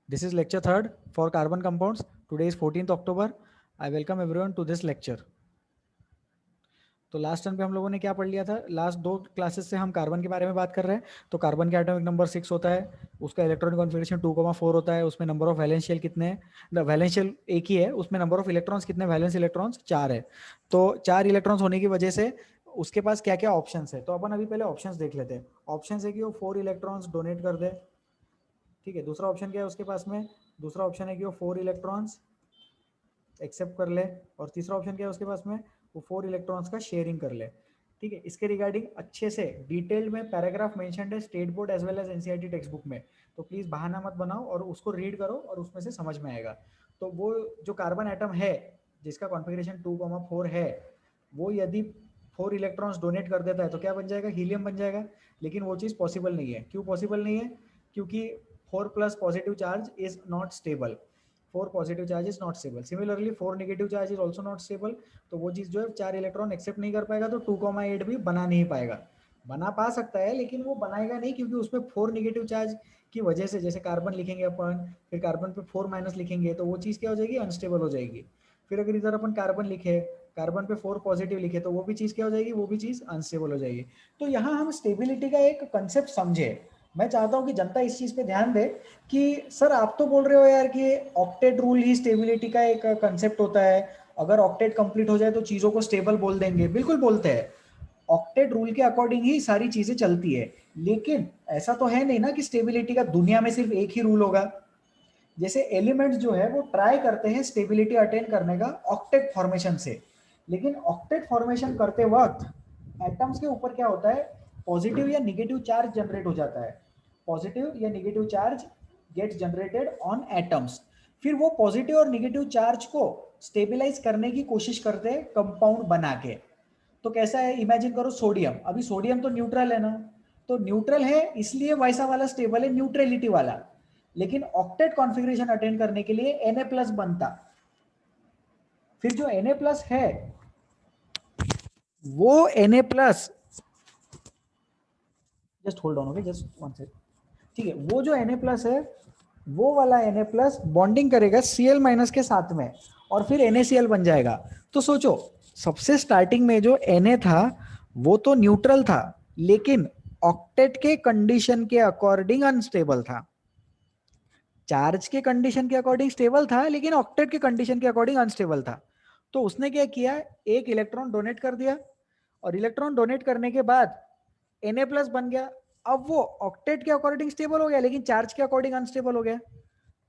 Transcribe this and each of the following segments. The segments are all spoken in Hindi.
This is lecture third for carbon compounds. Today is 14th October. I welcome everyone to this lecture. तो लास्ट टर्म पे हम लोगों ने क्या पढ़ लिया था? लास्ट दो क्लासेस से हम कार्बन के बारे में बात कर रहे हैं. तो कार्बन के एटॉमिक नंबर 6 होता है, उसका इलेक्ट्रॉनिक कॉन्फिगरेशन 2,4 होता है, उसमें नंबर ऑफ वैलेंस शेल कितने हैं? वैलेंस शेल एक ही है, उसमें नंबर ऑफ इलेक्ट्रॉन्स कितने? वैलेंस इलेक्ट्रॉन्स 4 है. तो 4 इलेक्ट्रॉन्स होने की वजह से उसके पास क्या क्या ऑप्शंस है, तो अपन अभी पहले ऑप्शंस देख लेते हैं. ऑप्शन है कि वो 4 इलेक्ट्रॉन्स डोनेट कर दे. ठीक है. दूसरा ऑप्शन क्या है उसके पास में? दूसरा ऑप्शन है कि वो 4 इलेक्ट्रॉन्स एक्सेप्ट कर ले. और तीसरा ऑप्शन क्या है उसके पास में? वो 4 इलेक्ट्रॉन्स का शेयरिंग कर ले. ठीक है. इसके रिगार्डिंग अच्छे से डिटेल्ड में पैराग्राफ मेंशन्ड है state board as well as NCERT text book में. तो प्लीज बहाना मत बनाओ और उसको रीड करो और उसमें से समझ में आएगा. तो वो जो कार्बन एटम है जिसका कॉन्फ़िगरेशन 2,4 है, वो यदि 4 इलेक्ट्रॉन्स डोनेट कर देता है तो क्या बन जाएगा? हीलियम बन जाएगा. लेकिन वो चीज़ पॉसिबल नहीं है. क्यों पॉसिबल नहीं है? क्योंकि 4 plus positive charge is not stable. 4 positive charge is not stable. Similarly 4 negative charge is also not stable. तो वो चीज़ जो है 4 इलेक्ट्रॉन एक्सेप्ट नहीं कर पाएगा, तो 2,8 भी बना नहीं पाएगा. बना पा सकता है लेकिन वो बनाएगा नहीं, क्योंकि उसमें 4 नेगेटिव चार्ज की वजह से, जैसे कार्बन लिखेंगे अपन, फिर कार्बन पे 4 माइनस लिखेंगे तो वो चीज़ क्या हो जाएगी? अनस्टेबल हो जाएगी. फिर अगर इधर अपन कार्बन लिखे, कार्बन पे 4 पॉजिटिव लिखे, तो वो भी चीज़ क्या हो जाएगी? वो भी चीज़ अनस्टेबल हो जाएगी. तो यहाँ हम स्टेबिलिटी का एक कंसेप्ट समझे. मैं चाहता हूँ कि जनता इस चीज़ पे ध्यान दे कि सर आप तो बोल रहे हो यार कि ऑक्टेट रूल ही स्टेबिलिटी का एक कंसेप्ट होता है, अगर ऑक्टेट कंप्लीट हो जाए तो चीज़ों को स्टेबल बोल देंगे. बिल्कुल बोलते हैं. ऑक्टेट रूल के अकॉर्डिंग ही सारी चीज़ें चलती है. लेकिन ऐसा तो है नहीं ना कि स्टेबिलिटी का दुनिया में सिर्फ एक ही रूल होगा. जैसे एलिमेंट्स जो है वो ट्राई करते हैं स्टेबिलिटी अटेन करने का ऑक्टेट फॉर्मेशन से. लेकिन ऑक्टेट फॉर्मेशन करते वक्त एटम्स के ऊपर क्या होता है? पॉजिटिव या निगेटिव चार्ज जनरेट हो जाता है. पॉजिटिव या negative charge gets generated on atoms. फिर वो पॉजिटिव और निगेटिव चार्ज को स्टेबिलाईज करने की कोशिश करते हैं कंपाउंड बना के. तो कैसा है? इमेजिन करो सोडियम. अभी सोडियम तो न्यूट्रल है ना, तो न्यूट्रल है इसलिए वैसा वाला स्टेबल है, न्यूट्रलिटी वाला. लेकिन ऑक्टेट कॉन्फ़िगरेशन अटेंड करने के लिए Na+ बनता. फिर जो Na+ है वो Na+, just hold on, okay, just one second. ठीक है. वो जो Na+ है, वो वाला Na+ बॉन्डिंग करेगा Cl- के साथ में और फिर NaCl बन जाएगा. तो सोचो, सबसे स्टार्टिंग में जो Na था वो तो न्यूट्रल था, लेकिन ऑक्टेट के कंडीशन के अकॉर्डिंग अनस्टेबल था. चार्ज के कंडीशन के अकॉर्डिंग स्टेबल था, लेकिन ऑक्टेट के कंडीशन के अकॉर्डिंग अनस्टेबल था. तो उसने क्या किया? एक इलेक्ट्रॉन डोनेट कर दिया, और इलेक्ट्रॉन डोनेट करने के बाद Na+ बन गया. अब वो ऑक्टेट के अकॉर्डिंग स्टेबल हो गया, लेकिन चार्ज के अकॉर्डिंग अनस्टेबल हो गया.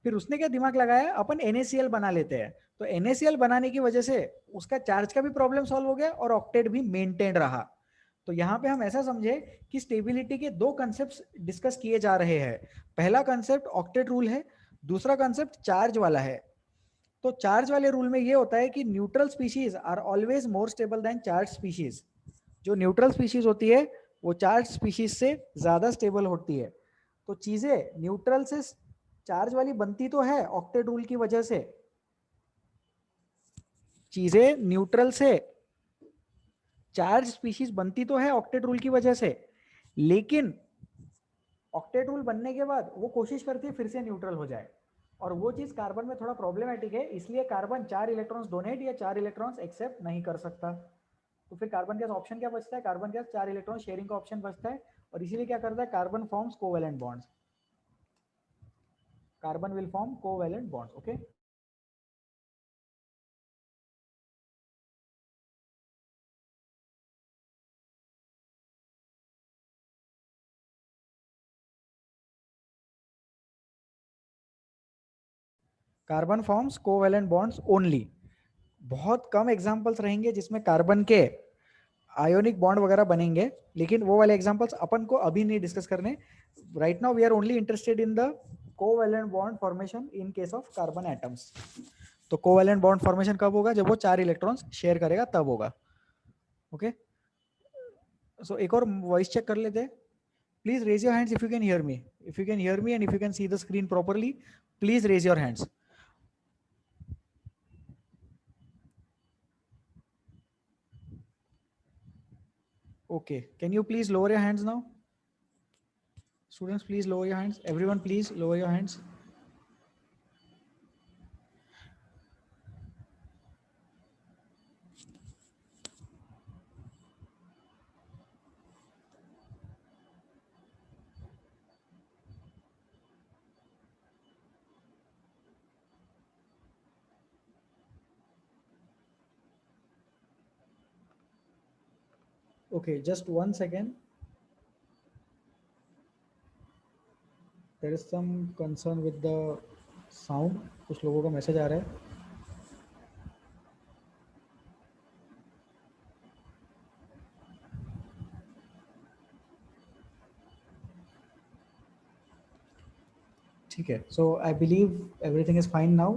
फिर उसने क्या दिमाग लगाया? अपन NaCl बना लेते हैं. तो NaCl बनाने की वजह से उसका चार्ज का भी प्रॉब्लम सॉल्व हो गया और ऑक्टेट भी मेंटेन रहा. तो यहाँ पे हम ऐसा समझे कि स्टेबिलिटी के दो कंसेप्ट डिस्कस किए जा रहे हैं. पहला कंसेप्ट ऑक्टेट रूल है, दूसरा कंसेप्ट चार्ज वाला है. तो चार्ज वाले रूल में ये होता है कि neutral species are always more stable than charge species. जो न्यूट्रल स्पीशीज होती है वो चार्ज स्पीशीज से ज्यादा स्टेबल होती है. तो चीजें न्यूट्रल से चार्ज वाली बनती तो है ऑक्टेट रूल की वजह से, चीजें न्यूट्रल से चार्ज स्पीशीज बनती तो है ऑक्टेट रूल की वजह से, लेकिन ऑक्टेट रूल बनने के बाद वो कोशिश करती है फिर से न्यूट्रल हो जाए. और वो चीज कार्बन में थोड़ा प्रॉब्लमेटिक है, इसलिए कार्बन 4 इलेक्ट्रॉन्स डोनेट या 4 इलेक्ट्रॉन्स एक्सेप्ट नहीं कर सकता. तो फिर कार्बन के ऑप्शन क्या बचता है? कार्बन के 4 इलेक्ट्रॉन शेयरिंग का ऑप्शन बचता है, और इसीलिए क्या करता है? Carbon forms covalent bonds. Carbon will form covalent bonds. Okay. Carbon forms covalent bonds only. बहुत कम एग्जांपल्स रहेंगे जिसमें कार्बन के आयोनिक बॉन्ड वगैरह बनेंगे, लेकिन वो वाले एग्जांपल्स अपन को अभी नहीं डिस्कस करने. Right now we are only interested in the covalent bond formation in case of carbon atoms. तो कोवेलेंट बॉन्ड फॉर्मेशन कब होगा? जब वो 4 इलेक्ट्रॉन्स शेयर करेगा तब होगा. ओके. सो एक और वॉइस चेक कर लेते हैं. Please raise your hands if you can hear me. If you can hear me and if you can see the screen properly, please raise your hands. Okay, can you please lower your hands now? Students, please lower your hands. Everyone, please lower your hands. Okay, just 1 second. There is some concern with the sound. कुछ लोगों का मैसेज आ रहा है. ठीक है. So I believe everything is fine now.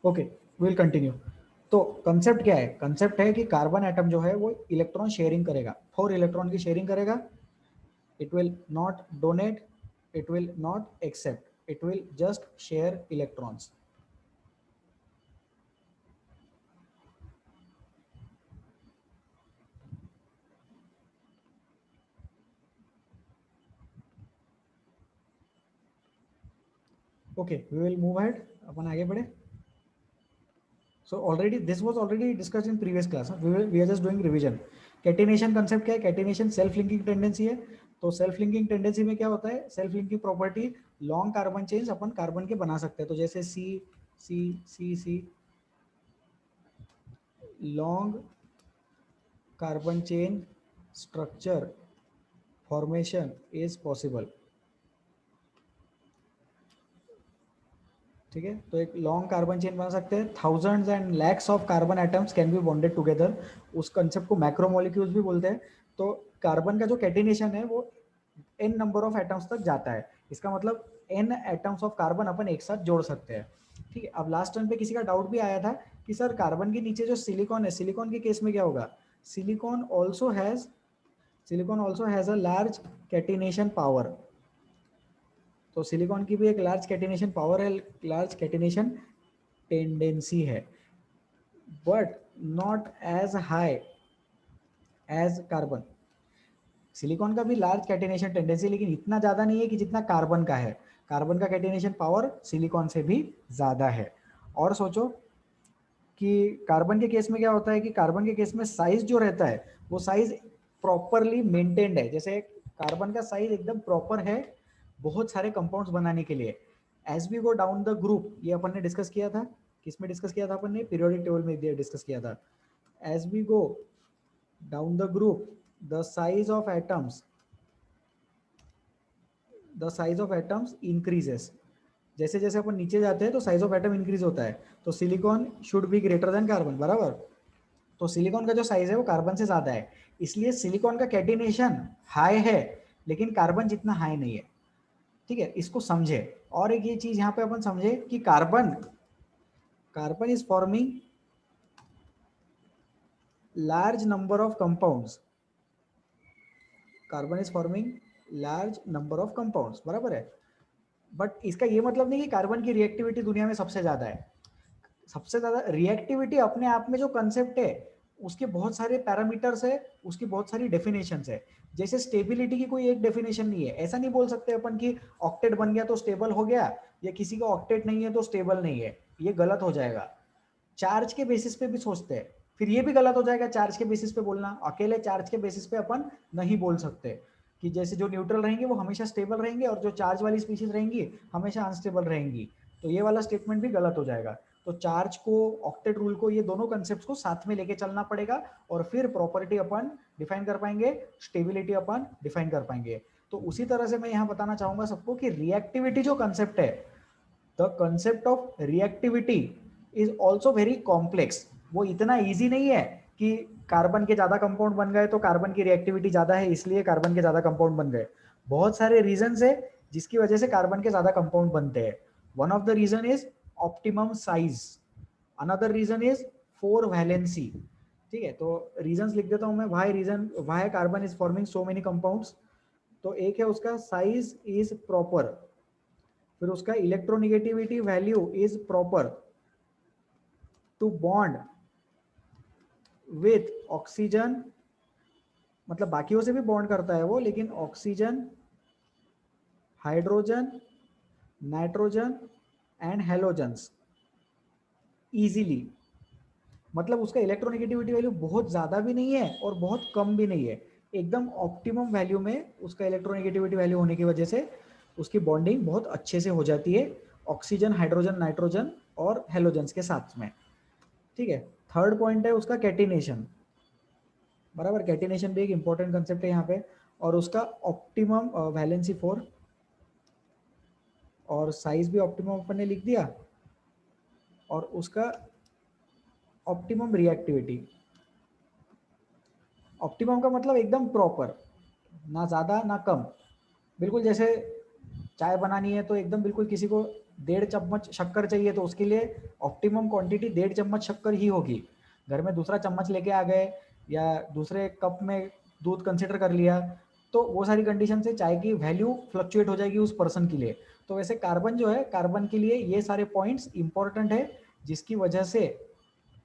Okay, will continue. तो कंसेप्ट क्या है? कंसेप्ट है कि कार्बन एटम जो है वो इलेक्ट्रॉन शेयरिंग करेगा, 4 इलेक्ट्रॉन की शेयरिंग करेगा. It will not donate, it will not accept, it will just share electrons. Okay, we will move ahead. अपन आगे बढ़े. So already this was already discussed in previous class. We are just doing revision. Catenation concept क्या है? कैटिनेशन सेल्फ लिंकिंग टेंडेंसी है. तो सेल्फ लिंकिंग टेंडेंसी में क्या होता है? Self linking property, long carbon chains अपन कार्बन के बना सकते हैं. तो जैसे C C C C, long carbon chain structure formation is possible. ठीक है. तो एक लॉन्ग कार्बन चेन बना सकते हैं. Thousands and lakhs of carbon atoms can be bonded together. उस कंसेप्ट को मैक्रोमोलिक्यूल्स भी बोलते हैं. तो कार्बन का जो कैटिनेशन है वो n नंबर ऑफ एटम्स तक जाता है. इसका मतलब n एटम्स ऑफ कार्बन अपन एक साथ जोड़ सकते हैं. ठीक है. अब लास्ट टाइम पे किसी का डाउट भी आया था कि सर कार्बन के नीचे जो सिलिकॉन है, सिलिकॉन के केस में क्या होगा? Silicon also has a large catenation power. तो सिलिकॉन की भी एक लार्ज कैटिनेशन पावर है, लार्ज कैटिनेशन टेंडेंसी है, but not as high as carbon. Silicon का भी लार्ज कैटिनेशन टेंडेंसी, लेकिन इतना ज़्यादा नहीं है कि जितना कार्बन का है. कार्बन का कैटिनेशन पावर सिलिकॉन से भी ज़्यादा है. और सोचो कि कार्बन के केस में क्या होता है कि कार्बन के केस में साइज जो रहता है वो साइज प्रॉपरली मेंटेन्ड है. जैसे कार्बन का साइज एकदम प्रॉपर है बहुत सारे कंपाउंड्स बनाने के लिए. As we go down the group, ये अपन ने डिस्कस किया था. किसमें डिस्कस किया था अपन ने? पीरियोडिक टेबल में डिस्कस किया था. As we go down the group, the size of atoms increases. जैसे जैसे अपन नीचे जाते हैं तो साइज ऑफ एटम इंक्रीज होता है. तो silicon should be greater than carbon, बराबर. तो सिलिकॉन का जो साइज है वो कार्बन से ज्यादा है, इसलिए सिलिकॉन का कैटिनेशन हाई है लेकिन कार्बन जितना हाई नहीं है. ठीक है, इसको समझे. और एक ये चीज यहाँ पे अपन समझे कि carbon is forming large number of compounds. Carbon is forming large number of compounds, बराबर है. बट इसका ये मतलब नहीं कि कार्बन की रिएक्टिविटी दुनिया में सबसे ज्यादा है. सबसे ज्यादा रिएक्टिविटी अपने आप में जो कंसेप्ट है उसके बहुत सारे पैरामीटर्स है, उसकी बहुत सारी डेफिनेशंस है. जैसे स्टेबिलिटी की कोई एक डेफिनेशन नहीं है. ऐसा नहीं बोल सकते अपन कि ऑक्टेट बन गया तो स्टेबल हो गया, या किसी का ऑक्टेट नहीं है तो स्टेबल नहीं है. ये गलत हो जाएगा. चार्ज के बेसिस पे भी सोचते हैं, फिर ये भी गलत हो जाएगा चार्ज के बेसिस पे बोलना. अकेले चार्ज के बेसिस पे अपन नहीं बोल सकते कि जैसे जो न्यूट्रल रहेंगे वो हमेशा स्टेबल रहेंगे और जो चार्ज वाली स्पीशीज रहेंगी हमेशा अनस्टेबल रहेंगी. तो ये वाला स्टेटमेंट भी गलत हो जाएगा. तो चार्ज को, ऑक्टेट रूल को, ये दोनों कंसेप्ट को साथ में लेके चलना पड़ेगा और फिर प्रॉपर्टी अपन डिफाइन कर पाएंगे, स्टेबिलिटी अपन डिफाइन कर पाएंगे. तो उसी तरह से मैं यहाँ बताना चाहूंगा सबको कि रिएक्टिविटी जो कंसेप्ट है, the concept of reactivity is also very complex. वो इतना ईजी नहीं है कि कार्बन के ज्यादा कंपाउंड बन गए तो कार्बन की रिएक्टिविटी ज्यादा है इसलिए कार्बन के ज्यादा कंपाउंड बन गए. बहुत सारे रीजन है जिसकी वजह से कार्बन के ज्यादा कंपाउंड बनते हैं. One of the reason is optimum size, another reason is four valency. ठीक है, तो रीजंस लिख देता हूं मैं. Why carbon is forming so many compounds. तो एक है उसका साइज इज प्रॉपर, फिर उसका electronegativity value is proper to bond with oxygen. मतलब बाकियों से भी बॉन्ड करता है वो, लेकिन oxygen, hydrogen, nitrogen and halogens easily. मतलब उसका इलेक्ट्रोनिगेटिविटी वैल्यू बहुत ज्यादा भी नहीं है और बहुत कम भी नहीं है, एकदम ऑप्टिमम वैल्यू में उसका इलेक्ट्रोनिगेटिविटी वैल्यू होने की वजह से उसकी बॉन्डिंग बहुत अच्छे से हो जाती है ऑक्सीजन, हाइड्रोजन, नाइट्रोजन और हेलोजेंस के साथ में, ठीक है। थर्ड पॉइंट है उसका कैटिनेशन, बराबर। कैटिनेशन भी एक इंपॉर्टेंट कंसेप्ट है यहाँ पे। और उसका ऑप्टिमम वैलेंसी 4 और साइज भी ऑप्टिमम अपन ने लिख दिया, और उसका ऑप्टिमम रिएक्टिविटी। ऑप्टिमम का मतलब एकदम प्रॉपर, ना ज़्यादा ना कम, बिल्कुल जैसे चाय बनानी है तो एकदम बिल्कुल, किसी को 1.5 चम्मच शक्कर चाहिए तो उसके लिए ऑप्टिमम क्वांटिटी 1.5 चम्मच शक्कर ही होगी। घर में दूसरा चम्मच लेके आ गए या दूसरे कप में दूध कंसिडर कर लिया, तो वो सारी कंडीशन से चाय की वैल्यू फ्लक्चुएट हो जाएगी उस पर्सन के लिए। तो वैसे कार्बन जो है, कार्बन के लिए ये सारे पॉइंट्स इंपॉर्टेंट है, जिसकी वजह से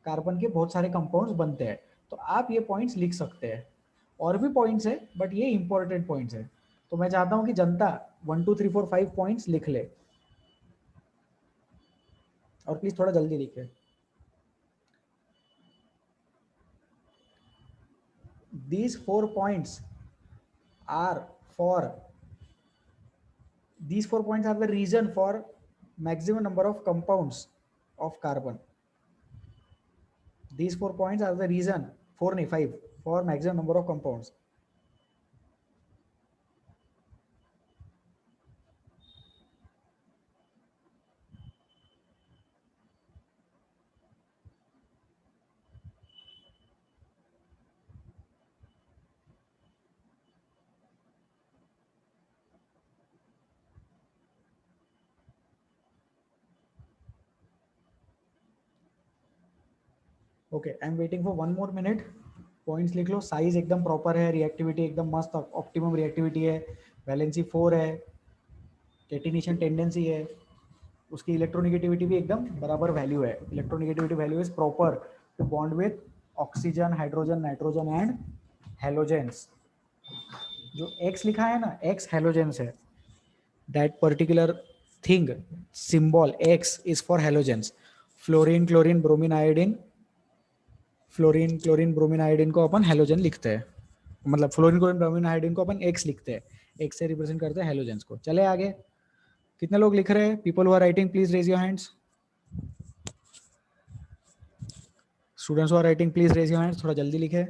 कार्बन के बहुत सारे कंपाउंड्स बनते हैं। तो आप ये पॉइंट्स लिख सकते हैं। और भी पॉइंट्स है बट ये इंपॉर्टेंट पॉइंट्स है। तो मैं चाहता हूं कि जनता 1 2 3 4 5 पॉइंट्स लिख ले, और प्लीज थोड़ा जल्दी लिखे। These 4 points are for these 4 points are the reason for maximum number of compounds of carbon. These 4 points are the reason, 4 नहीं 5, for maximum number of compounds. Okay, I am waiting for 1 more minute. Points लिख लो। साइज एकदम प्रॉपर है, रिएक्टिविटी एकदम मस्त ऑप्टिमम रिएक्टिविटी है, वैलेंसी 4 है, कैटिनेशन टेंडेंसी है, उसकी इलेक्ट्रोनिगेटिविटी भी एकदम बराबर वैल्यू है। Electronegativity value is proper to bond with oxygen, hydrogen, nitrogen and halogens. जो एक्स लिखा है ना, एक्स हेलोजेंस है। That particular thing, symbol X is for halogens. Fluorine, chlorine, bromine, iodine, fluorine, chlorine, bromine, iodine को अपन हेलोजन लिखते हैं, मतलब फ्लोरीन, क्लोरीन, ब्रोमीन, आयोडीन को अपन एक्स लिखते हैं, एक्स से रिप्रेजेंट करते हैं हेलोजेंस को। चले आगे, कितने लोग लिख रहे हैं? People who are writing please raise your hands. Students who are writing please raise your hands, थोड़ा जल्दी लिखे।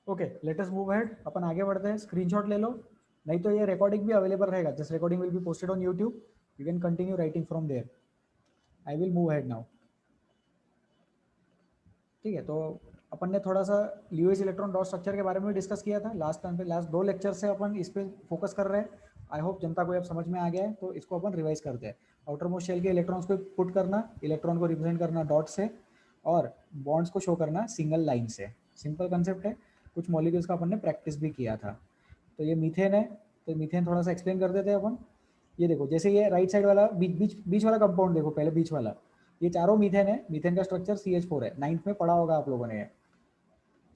Okay, let us move ahead, अपन आगे बढ़ते हैं। स्क्रीनशॉट ले लो, नहीं तो ये रिकॉर्डिंग भी अवेलेबल रहेगा। This recording will be posted on YouTube, you can continue writing from there. I will move ahead now, ठीक है। तो अपन ने थोड़ा सा ल्यूइस इलेक्ट्रॉन डॉट स्ट्रक्चर के बारे में डिस्कस किया था लास्ट टाइम पे। लास्ट 2 लेक्चर से अपन इस पे फोकस कर रहे हैं। आई होप जनता को अब समझ में आ गया है, तो इसको अपन रिवाइज करते हैं। आउटर मोस्ट शेल के इलेक्ट्रॉन्स को पुट करना, इलेक्ट्रॉन को रिप्रेजेंट करना डॉट से, और बॉन्ड्स को शो करना सिंगल लाइन से। सिंपल कंसेप्ट है। कुछ मॉलिक्यूल्स का अपन ने प्रैक्टिस भी किया था। तो ये मीथेन है, तो मीथेन थोड़ा सा एक्सप्लेन कर देते हैं अपन। ये देखो, जैसे ये राइट साइड वाला बीच वाला कंपाउंड देखो, पहले बीच वाला, ये चारों मीथेन है। मीथेन का स्ट्रक्चर CH4 है। 9th में पढ़ा होगा आप लोगों ने,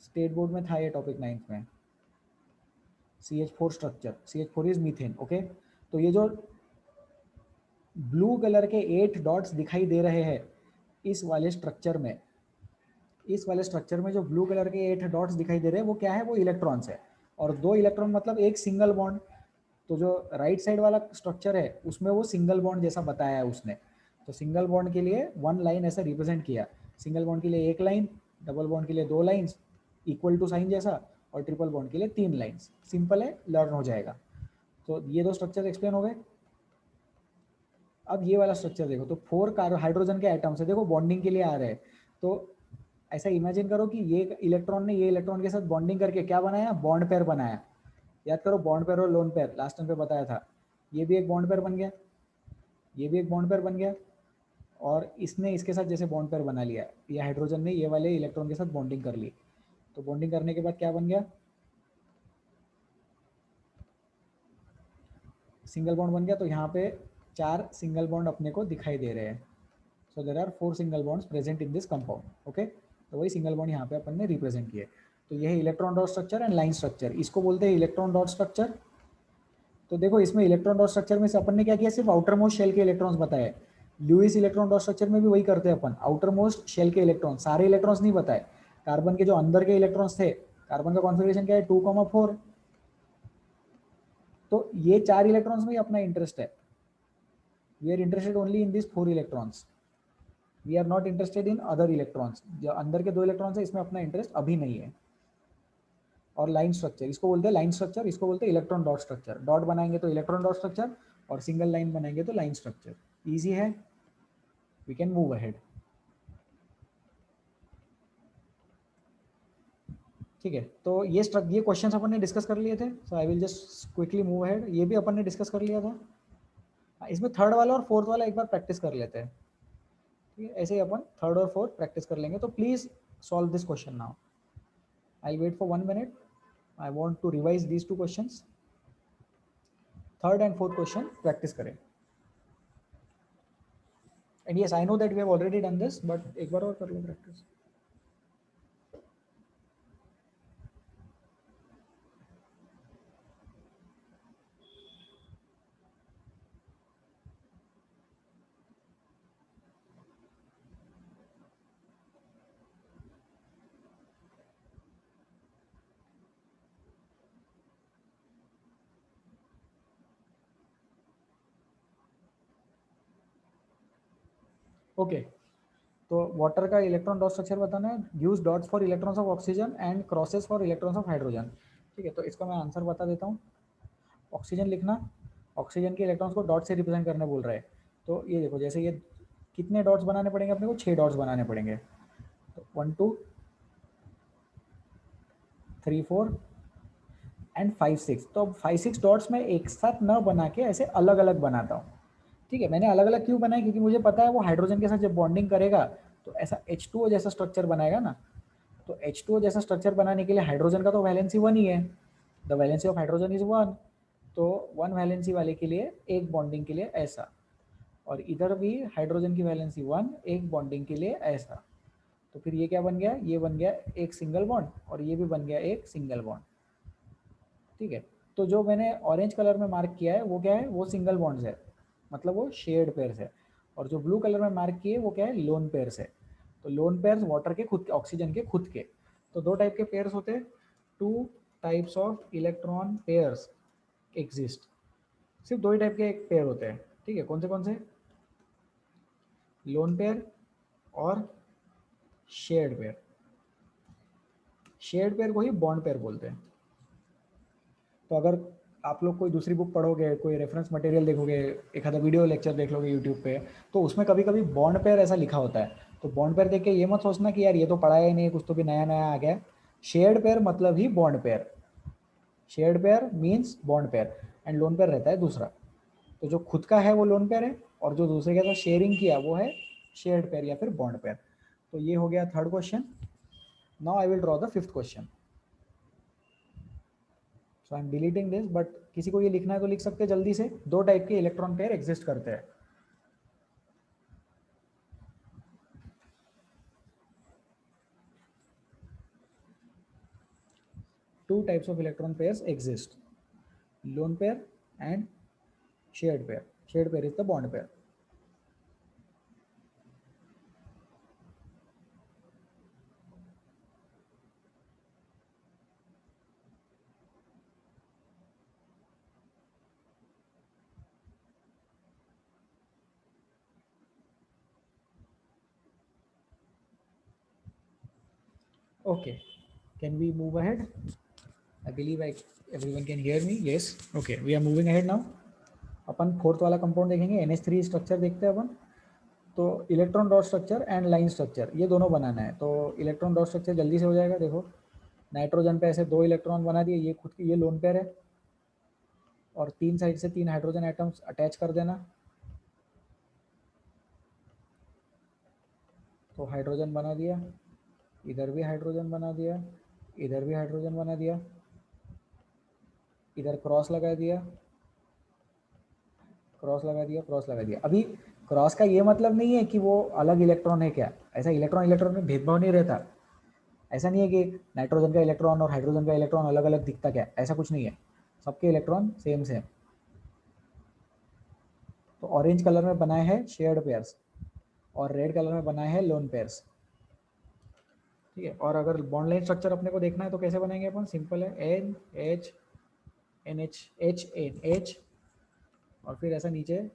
स्टेट बोर्ड में था ये टॉपिक 9th में। CH4 structure, CH4 is methane, okay. तो ये जो ब्लू कलर के 8 डॉट्स दिखाई दे रहे हैं इस वाले स्ट्रक्चर में, इस वाले स्ट्रक्चर में जो ब्लू कलर के 8 डॉट्स दिखाई दे रहे हैं वो क्या है? वो इलेक्ट्रॉन्स है। और 2 इलेक्ट्रॉन मतलब एक सिंगल बॉन्ड। तो जो राइट साइड वाला स्ट्रक्चर है उसमें वो सिंगल बॉन्ड जैसा बताया है उसने। तो सिंगल बॉन्ड के लिए 1 लाइन ऐसा रिप्रेजेंट किया, सिंगल बॉन्ड के लिए 1 लाइन, डबल बॉन्ड के लिए 2 लाइन्स, इक्वल टू साइन जैसा, और ट्रिपल बॉन्ड के लिए 3 लाइन्स। सिंपल है, लर्न हो जाएगा। तो ये 2 स्ट्रक्चर एक्सप्लेन हो गए। अब ये वाला स्ट्रक्चर देखो, तो 4 कार्बन हाइड्रोजन के आइटम्स है, देखो बॉन्डिंग के लिए आ रहे हैं। तो ऐसा इमेजिन करो कि ये इलेक्ट्रॉन ने ये इलेक्ट्रॉन के साथ बॉन्डिंग करके क्या बनाया? बॉन्ड पेयर बनाया। याद करो, बॉन्ड पेयर और लोन पेयर लास्ट टाइम पे बताया था। ये भी एक बॉन्ड पेयर बन गया, ये भी एक बॉन्ड पेयर बन गया, और इसने इसके साथ जैसे बॉन्ड पेयर बना लिया, ये हाइड्रोजन ने ये वाले इलेक्ट्रॉन के साथ बॉन्डिंग कर ली। तो बॉन्डिंग करने के बाद क्या बन गया? सिंगल बॉन्ड बन गया। तो यहाँ पे 4 सिंगल बॉन्ड अपने को दिखाई दे रहे हैं। So there are 4 single bonds present in this compound. Okay, तो वही सिंगल बॉन्ड यहाँ पे अपन ने रिप्रेजेंट किए। तो ये है electron dot structure and line structure, इसको बोलते हैं इलेक्ट्रॉन डॉट स्ट्रक्चर। तो देखो इसमें इलेक्ट्रॉन डॉट स्ट्रक्चर में से अपन ने क्या किया, सिर्फ आउटर मोस्ट शेल के इलेक्ट्रॉन्स बताए। लुईस इलेक्ट्रॉन डॉट स्ट्रक्चर में भी वही करते हैं अपन, आउटर मोस्ट शेल के इलेक्ट्रॉन, सारे इलेक्ट्रॉन्स नहीं बताए। कार्बन के जो अंदर के इलेक्ट्रॉन्स थे, कार्बन का कॉन्फिगरेशन क्या है 2,4, तो ये 4 इलेक्ट्रॉन्स में ही अपना इंटरेस्ट है। We are interested only in this 4 electrons, we are not interested in other electrons. जो अंदर के 2 इलेक्ट्रॉन्स है इसमें अपना इंटरेस्ट अभी नहीं है। और लाइन स्ट्रक्चर, इसको बोलते हैं लाइन स्ट्रक्चर, इसको बोलते हैं इलेक्ट्रॉन डॉट स्ट्रक्चर। डॉट बनाएंगे तो इलेक्ट्रॉन डॉट स्ट्रक्चर, और सिंगल लाइन बनाएंगे तो लाइन स्ट्रक्चर। इजी है, वी कैन मूव अहेड। ठीक है, तो ये क्वेश्चंस अपन ने डिस्कस कर लिए थे, so I will just quickly move ahead. ये भी अपन ने डिस्कस कर लिया था। इसमें थर्ड वाला और फोर्थ वाला एक बार प्रैक्टिस कर लेते हैं। ठीक है, ऐसे ही अपन थर्ड और फोर्थ प्रैक्टिस कर लेंगे। तो please solve this question now. I wait for 1 minute, I want to revise these 2 questions. Third and fourth question practice करें। And yes, I know that we have already done this, but एक बार और कर लो प्रैक्टिस। ओके, तो वाटर का इलेक्ट्रॉन डॉट स्ट्रक्चर बताना है। Use dots for electrons of oxygen and crosses for electrons of hydrogen. ठीक है, तो इसका मैं आंसर बता देता हूँ। ऑक्सीजन लिखना, ऑक्सीजन के इलेक्ट्रॉन्स को डॉट से रिप्रेजेंट करने बोल रहा है। तो ये देखो, जैसे ये कितने डॉट्स बनाने पड़ेंगे अपने को, 6 डॉट्स बनाने पड़ेंगे। तो 1 2 3 4 एंड 5 6। तो अब 5 6 डॉट्स में एक साथ न बना के ऐसे अलग अलग बनाता हूँ। ठीक है, मैंने अलग अलग क्यों बनाया, क्योंकि मुझे पता है वो हाइड्रोजन के साथ जब बॉन्डिंग करेगा तो ऐसा H2O जैसा स्ट्रक्चर बनाएगा ना। तो H2O जैसा स्ट्रक्चर बनाने के लिए हाइड्रोजन का तो वैलेंसी 1 ही है, the valency of hydrogen is 1। तो 1 वैलेंसी वाले के लिए एक बॉन्डिंग के लिए ऐसा, और इधर भी हाइड्रोजन की वैलेंसी 1, एक बॉन्डिंग के लिए ऐसा। तो फिर ये क्या बन गया, ये बन गया एक सिंगल बॉन्ड, और ये भी बन गया एक सिंगल बॉन्ड। ठीक है, तो जो मैंने ऑरेंज कलर में मार्क किया है वो क्या है, वो सिंगल बॉन्ड्स है, मतलब वो शेयर्ड पेयर्स है। और जो ब्लू कलर में मार्क किए वो क्या है, लोन पेयर्स है। तो लोन पेयर्स वाटर के खुद के, ऑक्सीजन के खुद के। तो 2 टाइप के पेयर्स होते हैं, 2 types of electron pairs exist. सिर्फ 2 ही टाइप के एक पेयर होते हैं। ठीक है, कौन से, लोन पेयर और शेयर्ड पेयर। शेयर्ड पेयर को ही बॉन्ड पेयर बोलते हैं। तो अगर आप लोग कोई दूसरी बुक पढ़ोगे, कोई रेफरेंस मटेरियल देखोगे, एक आधा वीडियो लेक्चर देख लोगे यूट्यूब पे, तो उसमें कभी कभी बॉन्ड पेयर ऐसा लिखा होता है। तो बॉन्ड पेयर देख के ये मत सोचना कि यार ये तो पढ़ाया ही नहीं, कुछ तो भी नया नया आ गया। शेयर्ड पेयर मतलब ही bond pair, shared pair means bond pair, and lone pair रहता है दूसरा। तो जो खुद का है वो लोन पेयर है, और जो दूसरे के साथ शेयरिंग किया वो है शेयर्ड पेयर या फिर बॉन्ड पेयर। तो ये हो गया third question. Now I will draw the fifth question. So I M deleting this, but किसी को ये लिखना है तो लिख सकते हैं जल्दी से। 2 टाइप के इलेक्ट्रॉन पेयर एग्जिस्ट करते हैं। Two types of electron pairs exist: lone pair and shared pair. Shared pair is the bond pair. Okay, can we move ahead? I believe everyone can hear me. Yes. Okay, we are moving ahead now. Upon fourth वाला कंपाउंड देखेंगे, NH3 स्ट्रक्चर देखते हैं अपन। तो electron dot structure and line structure ये दोनों बनाना है। तो इलेक्ट्रॉन डॉट स्ट्रक्चर जल्दी से हो जाएगा। देखो, नाइट्रोजन पे ऐसे 2 इलेक्ट्रॉन बना दिए, ये खुद की ये लोन पेयर है, और 3 साइड से 3 हाइड्रोजन एटम्स अटैच कर देना। तो हाइड्रोजन बना दिया, इधर भी हाइड्रोजन बना दिया, इधर भी हाइड्रोजन बना दिया, इधर क्रॉस लगा दिया, क्रॉस लगा दिया, क्रॉस लगा दिया। अभी क्रॉस का ये मतलब नहीं है कि वो अलग इलेक्ट्रॉन है क्या, ऐसा इलेक्ट्रॉन इलेक्ट्रॉन में भेदभाव नहीं रहता। ऐसा नहीं है कि नाइट्रोजन का इलेक्ट्रॉन और हाइड्रोजन का इलेक्ट्रॉन अलग अलग दिखता क्या, ऐसा कुछ नहीं है, सबके इलेक्ट्रॉन सेम सेम। तो ऑरेंज कलर में बनाए हैं शेयर्ड पेयर्स और रेड कलर में बनाए हैं लोन पेयर्स। ठीक है, और अगर बॉन्ड लाइन स्ट्रक्चर अपने को देखना है तो कैसे बनेंगे अपन, सिंपल है, N H N H H N H और फिर ऐसा नीचे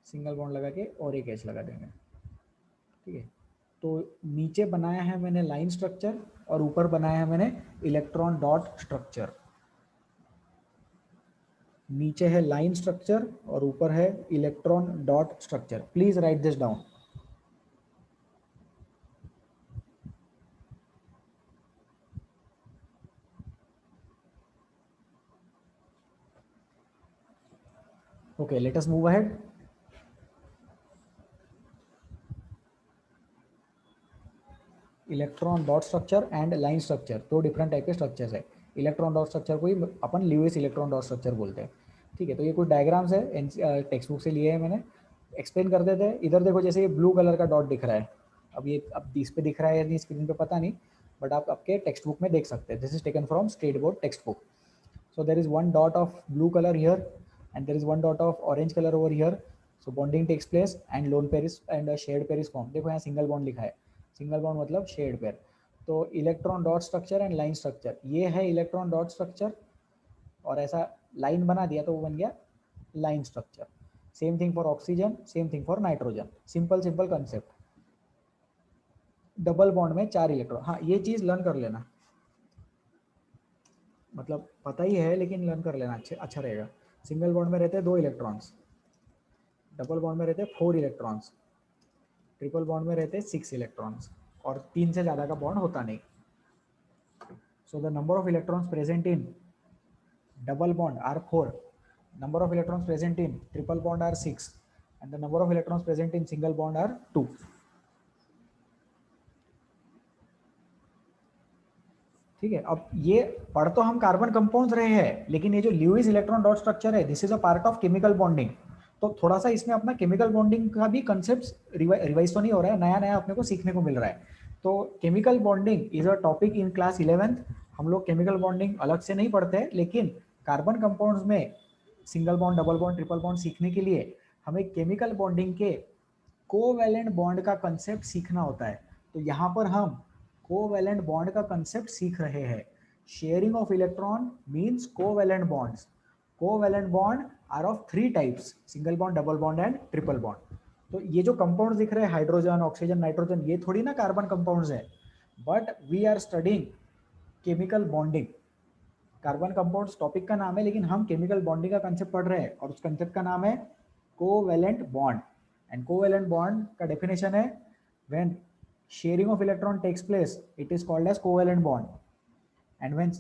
सिंगल बॉन्ड लगा के और एक एच लगा देंगे। ठीक है, तो नीचे बनाया है मैंने लाइन स्ट्रक्चर और ऊपर बनाया है मैंने इलेक्ट्रॉन डॉट स्ट्रक्चर। नीचे है लाइन स्ट्रक्चर और ऊपर है electron dot structure. Please right this down. Okay, let us move ahead. Electron dot structure and line structure, दो डिफरेंट टाइप के स्ट्रक्चर्स है। इलेक्ट्रॉन डॉट स्ट्रक्चर को ही अपन ल्यूइस इलेक्ट्रॉन डॉट स्ट्रक्चर बोलते हैं। ठीक है, तो ये कुछ डायग्राम्स है, टेक्स्ट बुक से लिए हैं मैंने, एक्सप्लेन कर देते हैं। इधर देखो, जैसे ये ब्लू कलर का डॉट दिख रहा है, अब इस पे दिख रहा है या नहीं स्क्रीन पे पता नहीं, बट आप आपके टेक्स्ट बुक में देख सकते हैं। This is taken from state board text book. So there is one dot of blue color here and there is one dot of orange color over here. So bonding takes place and lone pair is and a shared pair is formed. देखो यहाँ सिंगल बॉन्ड लिखा है, सिंगल बॉन्ड मतलब शेयर्ड पेयर। तो electron dot structure and line structure, ये है इलेक्ट्रॉन डॉट स्ट्रक्चर और ऐसा लाइन बना दिया तो वो बन गया line structure. Same thing for oxygen, same thing for nitrogen, simple simple concept. Double bond में 4 इलेक्ट्रॉन, हाँ ये चीज लर्न कर लेना, मतलब पता ही है लेकिन लर्न कर लेना अच्छा रहेगा। सिंगल बॉन्ड में रहते हैं 2 इलेक्ट्रॉन्स, डबल बॉन्ड में रहते हैं 4 इलेक्ट्रॉन्स, ट्रिपल बॉन्ड में रहते हैं 6 इलेक्ट्रॉन्स और 3 से ज़्यादा का बॉन्ड होता नहीं। So the number of electrons present in double bond are 4, number of electrons present in triple bond are 6 and the number of electrons present in single bond are 2. ठीक है, अब ये पढ़ तो हम कार्बन कंपाउंड्स रहे हैं, लेकिन ये जो ल्यूइस इलेक्ट्रॉन डॉट स्ट्रक्चर है, this is a part of chemical bonding. तो थोड़ा सा इसमें अपना केमिकल बॉन्डिंग का भी कंसेप्ट रिवाइज तो नहीं हो रहा है, नया नया अपने को सीखने को मिल रहा है। तो chemical bonding is a topic in class 11th। हम लोग केमिकल बॉन्डिंग अलग से नहीं पढ़ते हैं, लेकिन कार्बन कंपाउंड्स में single bond, double bond, triple bond सीखने के लिए हमें केमिकल बॉन्डिंग के कोवैलेंट बॉन्ड का कंसेप्ट सीखना होता है। तो यहाँ पर हम कोवैलेंट बॉन्ड का कंसेप्ट सीख रहे हैं। Sharing of electron means covalent bonds. Covalent bond are of 3 types, single bond, double bond and triple bond. तो ये जो कंपाउंड्स दिख रहे हैं, हाइड्रोजन, ऑक्सीजन, नाइट्रोजन, ये थोड़ी ना कार्बन कंपाउंड्स है, but we are studying chemical bonding. Carbon compounds topic का नाम है, लेकिन हम केमिकल बॉन्डिंग का कंसेप्ट पढ़ रहे हैं और उस कंसेप्ट का नाम है covalent bond. And covalent bond का डेफिनेशन है, when sharing of electron takes place, it is called as covalent bond. And when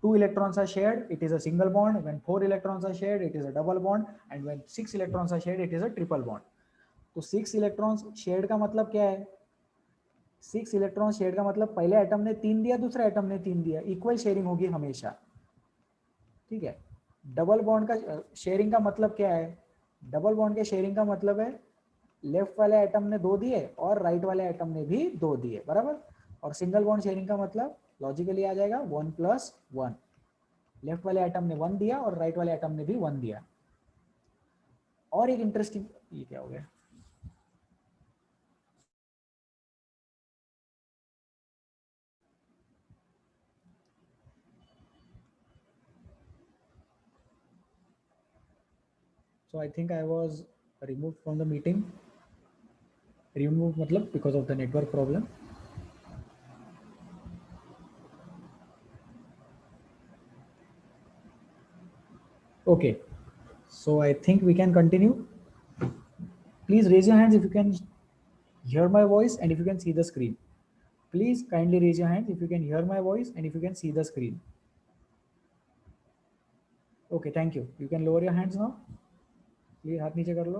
2 electrons are shared, it is a single bond. When 4 electrons are shared, it is a double bond. And when 6 electrons are shared, it is a triple bond. तो 6 electrons shared का मतलब क्या है? 6 इलेक्ट्रॉन शेयर का मतलब पहले एटम ने 3 दिया, दूसरे एटम ने 3 दिया, इक्वल शेयरिंग होगी हमेशा। ठीक है, डबल बॉन्ड का शेयरिंग का मतलब क्या है? डबल बॉन्ड के शेयरिंग का मतलब है लेफ्ट वाले एटम ने 2 दिए और राइट वाले एटम ने भी 2 दिए, बराबर। और सिंगल बॉन्ड शेयरिंग का मतलब लॉजिकली आ जाएगा 1+1, लेफ्ट वाले एटम ने 1 दिया और राइट वाले एटम ने भी 1 दिया। और एक इंटरेस्टिंग, ये क्या हो गया? So I think I was removed from the meeting. Removed मतलब because of the network problem. Okay, so I think we can continue. Please raise your hands if you can hear my voice and if you can see the screen. Please kindly raise your hands if you can hear my voice and if you can see the screen. Okay, thank you. You can lower your hands now. Please हाथ नीचे कर लो.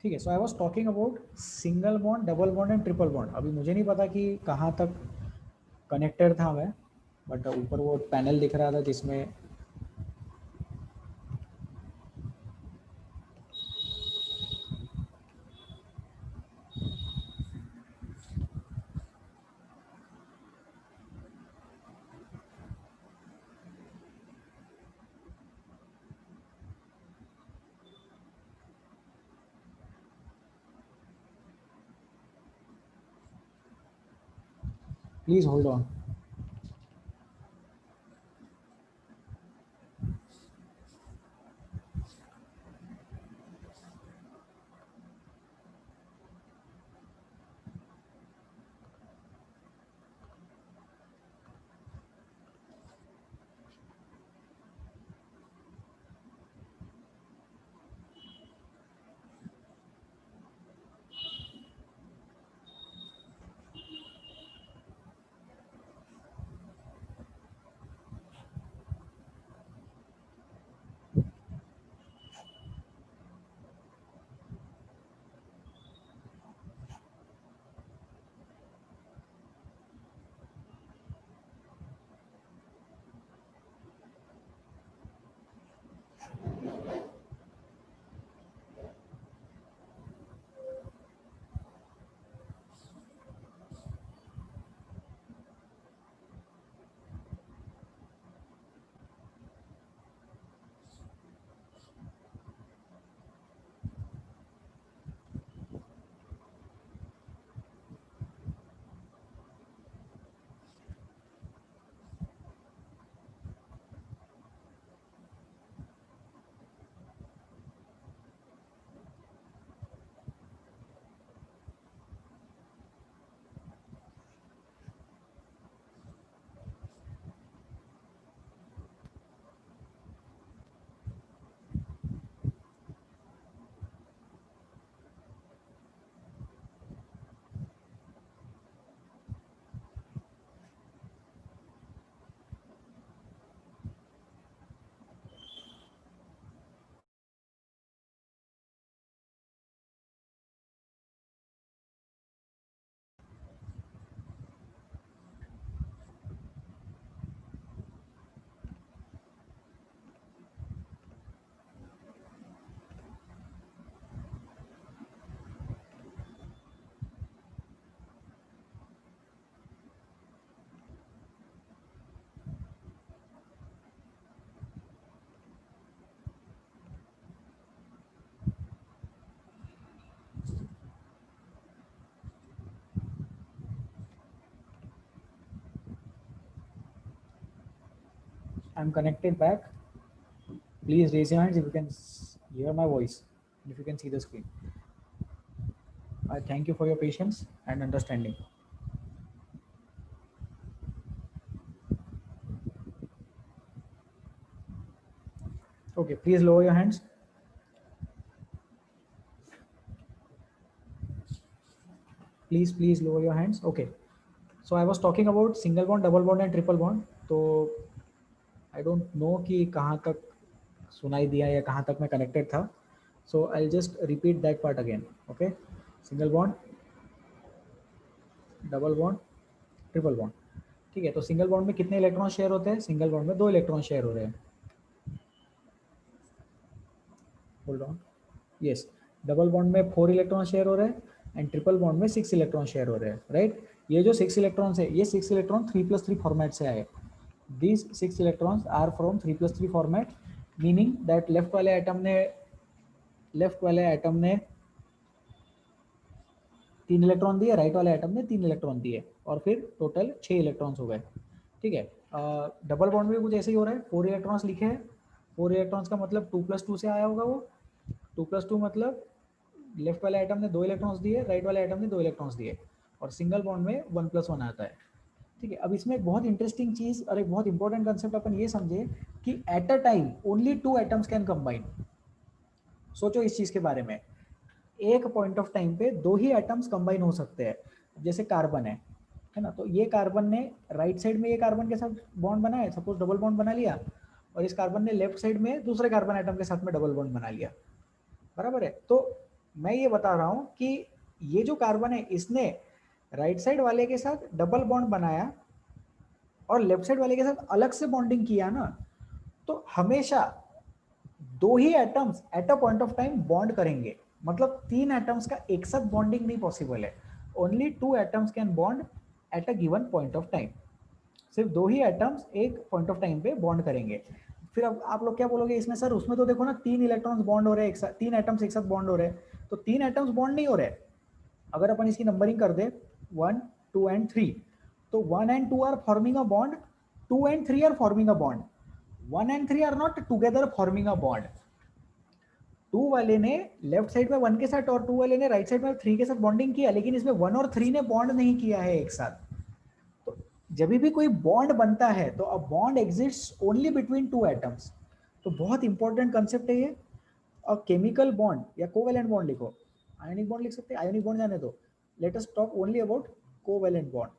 ठीक है। So I was talking about single bond, double bond and triple bond. अभी मुझे नहीं पता कि कहाँ तक कनेक्टेड था मैं, बट ऊपर वो पैनल दिख रहा था जिसमें please hold on. I am connected back. Please raise your hands if you can hear my voice, and if you can see the screen. I thank you for your patience and understanding. Okay, please lower your hands. Please lower your hands. Okay. So I was talking about single bond, double bond and triple bond. तो I don't know कि कहाँ तक सुनाई दिया या कहाँ तक मैं connected था. So I'll just repeat that part again. Okay. Single bond, double bond, triple bond. ठीक है. तो सिंगल बॉन्ड में कितने इलेक्ट्रॉन शेयर होते हैं? सिंगल बॉन्ड में 2 इलेक्ट्रॉन शेयर हो रहे हैं. Hold on. Yes. Double bond में 4 इलेक्ट्रॉन शेयर हो रहे हैं एंड ट्रिपल बॉन्ड में 6 इलेक्ट्रॉन शेयर हो रहे हैं. राइट. ये जो 6 इलेक्ट्रॉन्स है, ये 6 इलेक्ट्रॉन 3+3 फॉर्मेट से आए. These 6 electrons are from 3+3 format, meaning that left वाले एटम ने 3 इलेक्ट्रॉन दिए, राइट वाले एटम ने 3 इलेक्ट्रॉन दिए, और फिर टोटल 6 इलेक्ट्रॉन्स हो गए. ठीक है. डबल बॉन्ड में कुछ ऐसे ही हो रहा है. 4 इलेक्ट्रॉन्स लिखे हैं. 4 इलेक्ट्रॉन्स का मतलब 2+2 से आया होगा. वो 2+2 मतलब लेफ्ट वाले एटम ने 2 इलेक्ट्रॉन्स दिए, राइट वाले एटम ने 2 इलेक्ट्रॉन्स दिए, और सिंगल बॉन्ड में 1+1 आता है. ठीक है. अब इसमें एक बहुत इंटरेस्टिंग चीज और एक बहुत इंपॉर्टेंट कंसेप्ट अपन ये समझे कि eight a time only 2 atoms can combine. सोचो इस चीज के बारे में. एक पॉइंट ऑफ टाइम पे 2 ही एटम्स कंबाइन हो सकते हैं. जैसे कार्बन है ना. तो ये कार्बन ने राइट साइड में ये कार्बन के साथ बॉन्ड बनाया, सपोज डबल बॉन्ड बना लिया, और इस कार्बन ने लेफ्ट साइड में दूसरे कार्बन एटम के साथ में डबल बॉन्ड बना लिया. बराबर है. तो मैं ये बता रहा हूं कि ये जो कार्बन है इसने राइट साइड वाले के साथ डबल बॉन्ड बनाया और लेफ्ट साइड वाले के साथ अलग से बॉन्डिंग किया ना, तो हमेशा दो ही atoms at a point of time bond करेंगे। मतलब तीन एटम्स का एक साथ बॉन्डिंग नहीं पॉसिबल है। Only two atoms can bond at a given point of time. सिर्फ दो ही एटम्स एक पॉइंट ऑफ टाइम पे बॉन्ड करेंगे। फिर अब आप लोग क्या बोलोगे इसमें, सर उसमें तो देखो ना तीन इलेक्ट्रॉन्स बॉन्ड हो रहे हैं एक साथ, तीन एटम्स एक साथ बॉन्ड हो रहे हैं। तो तीन एटम्स बॉन्ड नहीं हो रहे। अगर अपन इसकी नंबरिंग कर दे 1, 2 एंड 3, तो 1 and 2 are forming a bond, 2 and 3 are forming a bond, 1 and 3 are not together forming a bond. 2 वाले ने लेफ्ट साइड में 1 के साथ और 2 वाले ने राइट साइड में 3 के साथ बॉन्डिंग किया, लेकिन इसमें 1 और 3 ने बॉन्ड नहीं किया है एक साथ। तो जब भी कोई बॉन्ड बनता है तो a bond exists only between two atoms. तो बहुत इंपॉर्टेंट कंसेप्ट है ये। अ केमिकल बॉन्ड या कोवेलेंट बॉन्ड लिखो, आयनिक बॉन्ड लिख सकते हैं, आयनिक बॉन्ड जाने दो। Let us talk only about covalent bond.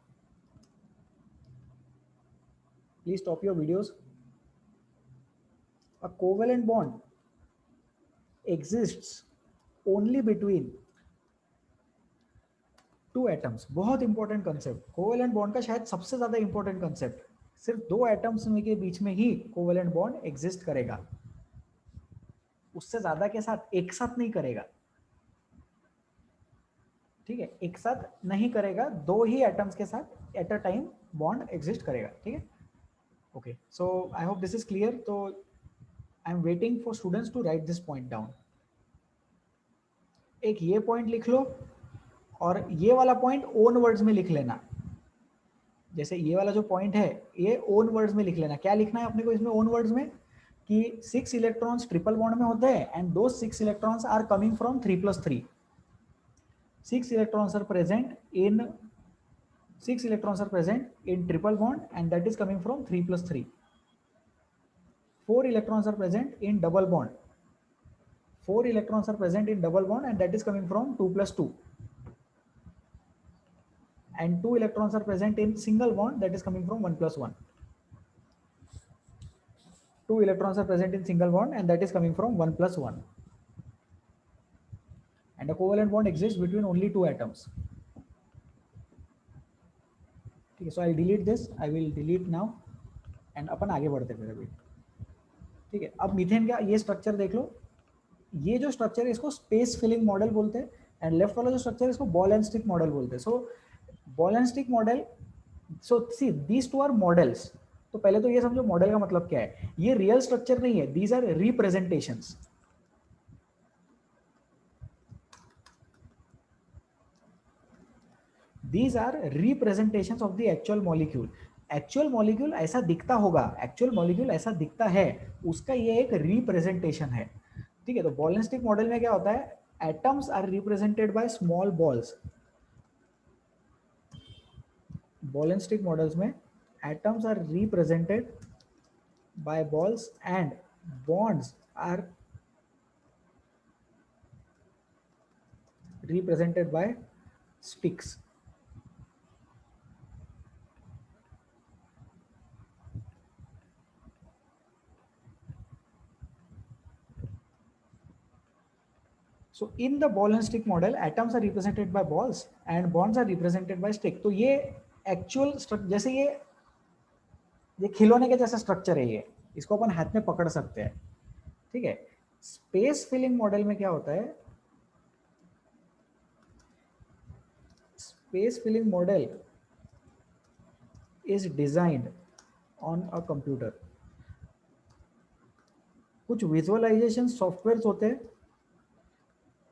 Please stop your videos. A covalent bond exists only between two atoms. बहुत इंपॉर्टेंट कंसेप्ट, कोवेलेंट बॉन्ड का शायद सबसे ज्यादा इंपॉर्टेंट कंसेप्ट। सिर्फ दो एटम्स के बीच में ही कोवेलेंट बॉन्ड एग्जिस्ट करेगा, उससे ज्यादा के साथ एक साथ नहीं करेगा। ठीक है, एक साथ नहीं करेगा, दो ही एटम्स के साथ at a time bond exist करेगा। ठीक है, okay, so I hope this is clear. तो I am waiting for students to write this point down. एक ये पॉइंट लिख लो और ये वाला पॉइंट ओन वर्ड्स में लिख लेना। जैसे ये वाला जो पॉइंट है ये ओन वर्ड्स में लिख लेना। क्या लिखना है अपने को इसमें ओन वर्ड्स में, कि 6 इलेक्ट्रॉन्स ट्रिपल बॉन्ड में होते हैं एंड दो 6 electrons are coming from 3+3। 6 electrons are present in 6 electrons are present in triple bond and that is coming from 3+3. 4 electrons are present in double bond. 4 electrons are present in double bond and that is coming from 2+2. And 2 electrons are present in single bond, that is coming from 1+1. 2 electrons are present in single bond and that is coming from 1+1. And a covalent bond exists between only two atoms. ठीक है, so I'll delete this. I will delete now and अपन आगे बढ़ते फिर अभी। ठीक है, अब मीथेन का ये स्ट्रक्चर देख लो। ये जो स्ट्रक्चर है इसको स्पेस फिलिंग मॉडल बोलते हैं एंड लेफ्ट वाला जो स्ट्रक्चर है इसको बॉल एंड स्टिक मॉडल बोलते हैं। So ball and stick model, so see these two are models. तो पहले तो ये समझो मॉडल का मतलब क्या है। ये रियल स्ट्रक्चर नहीं है, these are representations. These are representations of the actual molecule. Actual molecule ऐसा दिखता होगा, एक्चुअल मॉलिक्यूल ऐसा दिखता है, उसका ये एक रिप्रेजेंटेशन है। ठीक है, तो बॉल एंड स्टिक मॉडल में क्या होता है, atoms are represented by small balls. Ball and stick models में atoms are represented by balls and bonds are represented by sticks. So in the ball and stick model, atoms are represented by balls and bonds are represented by stick. तो ये एक्चुअल जैसे ये खिलौने के जैसा स्ट्रक्चर है, ये इसको अपन हाथ में पकड़ सकते हैं। ठीक है, स्पेस फिलिंग मॉडल में क्या होता है, space filling model is designed on a computer. कुछ विजुअलाइजेशन सॉफ्टवेयर्स होते हैं,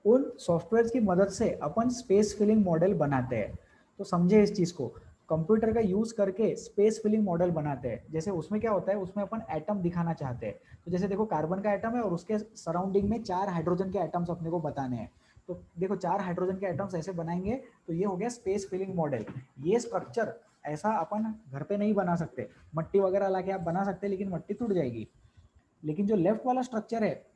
उन सॉफ्टवेयर की मदद से अपन स्पेस फिलिंग मॉडल बनाते हैं। तो समझे इस चीज़ को, कंप्यूटर का यूज़ करके स्पेस फिलिंग मॉडल बनाते हैं। जैसे उसमें क्या होता है, उसमें अपन एटम दिखाना चाहते हैं। तो जैसे देखो कार्बन का एटम है और उसके सराउंडिंग में 4 हाइड्रोजन के एटम्स अपने को बताने हैं। तो देखो 4 हाइड्रोजन के एटम्स ऐसे बनाएंगे, तो ये हो गया स्पेस फिलिंग मॉडल। ये स्ट्रक्चर ऐसा अपन घर पे नहीं बना सकते, मट्टी वगैरह ला के आप बना सकते हैं लेकिन मट्टी टूट जाएगी। लेकिन जो लेफ्ट वाला स्ट्रक्चर है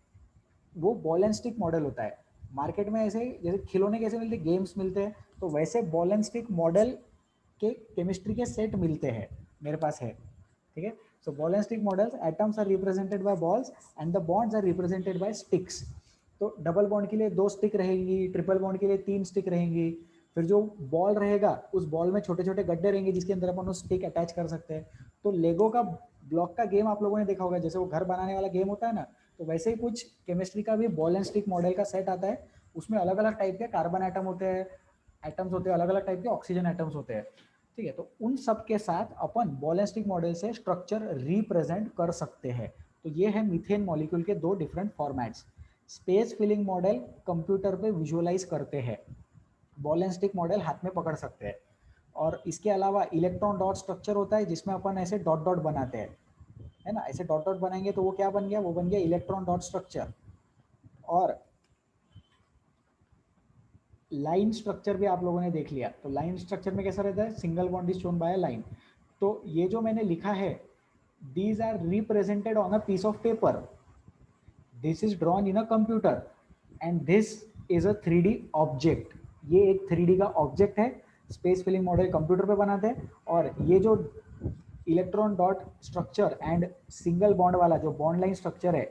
वो बॉल एंड स्टिक मॉडल होता है। मार्केट में ऐसे जैसे खिलौने कैसे मिलते हैं, गेम्स मिलते हैं, तो वैसे बॉल एंड स्टिक मॉडल के केमिस्ट्री के सेट मिलते हैं, मेरे पास है। ठीक है, so ball and stick models, atoms are represented by balls and the bonds are represented by sticks. तो डबल बॉन्ड के लिए 2 स्टिक रहेगी, ट्रिपल बॉन्ड के लिए 3 स्टिक रहेंगी। फिर जो बॉल रहेगा उस बॉल में छोटे छोटे गड्ढे रहेंगे जिसके अंदर अपन उस स्टिक अटैच कर सकते हैं। तो लेगो का ब्लॉक का गेम आप लोगों ने देखा होगा, जैसे वो घर बनाने वाला गेम होता है ना, तो वैसे ही कुछ केमिस्ट्री का भी बॉल एंड स्टिक मॉडल का सेट आता है। उसमें अलग अलग टाइप के कार्बन एटम होते हैं, एटम्स होते हैं, अलग अलग टाइप के ऑक्सीजन एटम्स होते हैं। ठीक है, तो उन सब के साथ अपन बॉल एंड स्टिक मॉडल से स्ट्रक्चर रिप्रेजेंट कर सकते हैं। तो ये है मीथेन मॉलिक्यूल के 2 different formats. Space filling model computer पे विजुअलाइज करते हैं, बॉल एंड स्टिक मॉडल हाथ में पकड़ सकते हैं। और इसके अलावा इलेक्ट्रॉन डॉट स्ट्रक्चर होता है जिसमें अपन ऐसे डॉट डॉट बनाते हैं, है ना, ऐसे डॉट डॉट बनाएंगे तो वो क्या बन गया, वो बन गया इलेक्ट्रॉन डॉट स्ट्रक्चर। और लाइन स्ट्रक्चर भी आप लोगों ने देख लिया। तो लाइन स्ट्रक्चर में कैसा रहता है, single bond is shown by a line. तो ये जो मैंने लिखा है, these are represented on a piece of paper, this is drawn in a computer and this is a 3D object. ये एक 3D का ऑब्जेक्ट है, स्पेस फिलिंग मॉडल कंप्यूटर पे बनाते हैं। और ये जो electron dot structure and single bond वाला जो बॉन्ड लाइन स्ट्रक्चर है,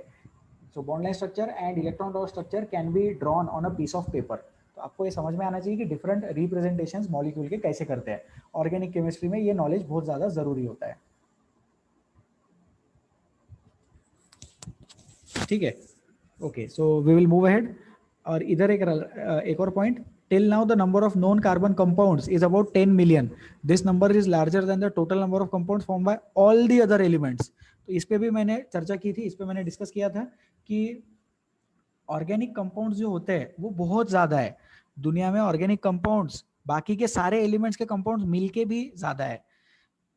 so bond line structure and electron dot structure can be drawn on a piece of paper. तो आपको ये समझ में आना चाहिए कि डिफरेंट रिप्रेजेंटेशंस मॉलिक्यूल के कैसे करते हैं। ऑर्गेनिक केमिस्ट्री में ये नॉलेज बहुत ज़्यादा ज़रूरी होता है। ठीक है, okay, so we will move ahead. और इधर एक और point, till now the number of known carbon compounds is about 10 million. This number is larger than the total number of compounds form by all the other elements. तो इस पे भी मैंने चर्चा की थी, इस पे मैंने डिस्कस किया था कि ऑर्गेनिक कंपाउंड्स जो होते हैं वो बहुत ज्यादा है दुनिया में। ऑर्गेनिक कंपाउंड्स बाकी के सारे एलिमेंट्स के कंपाउंड्स मिलके भी ज्यादा है।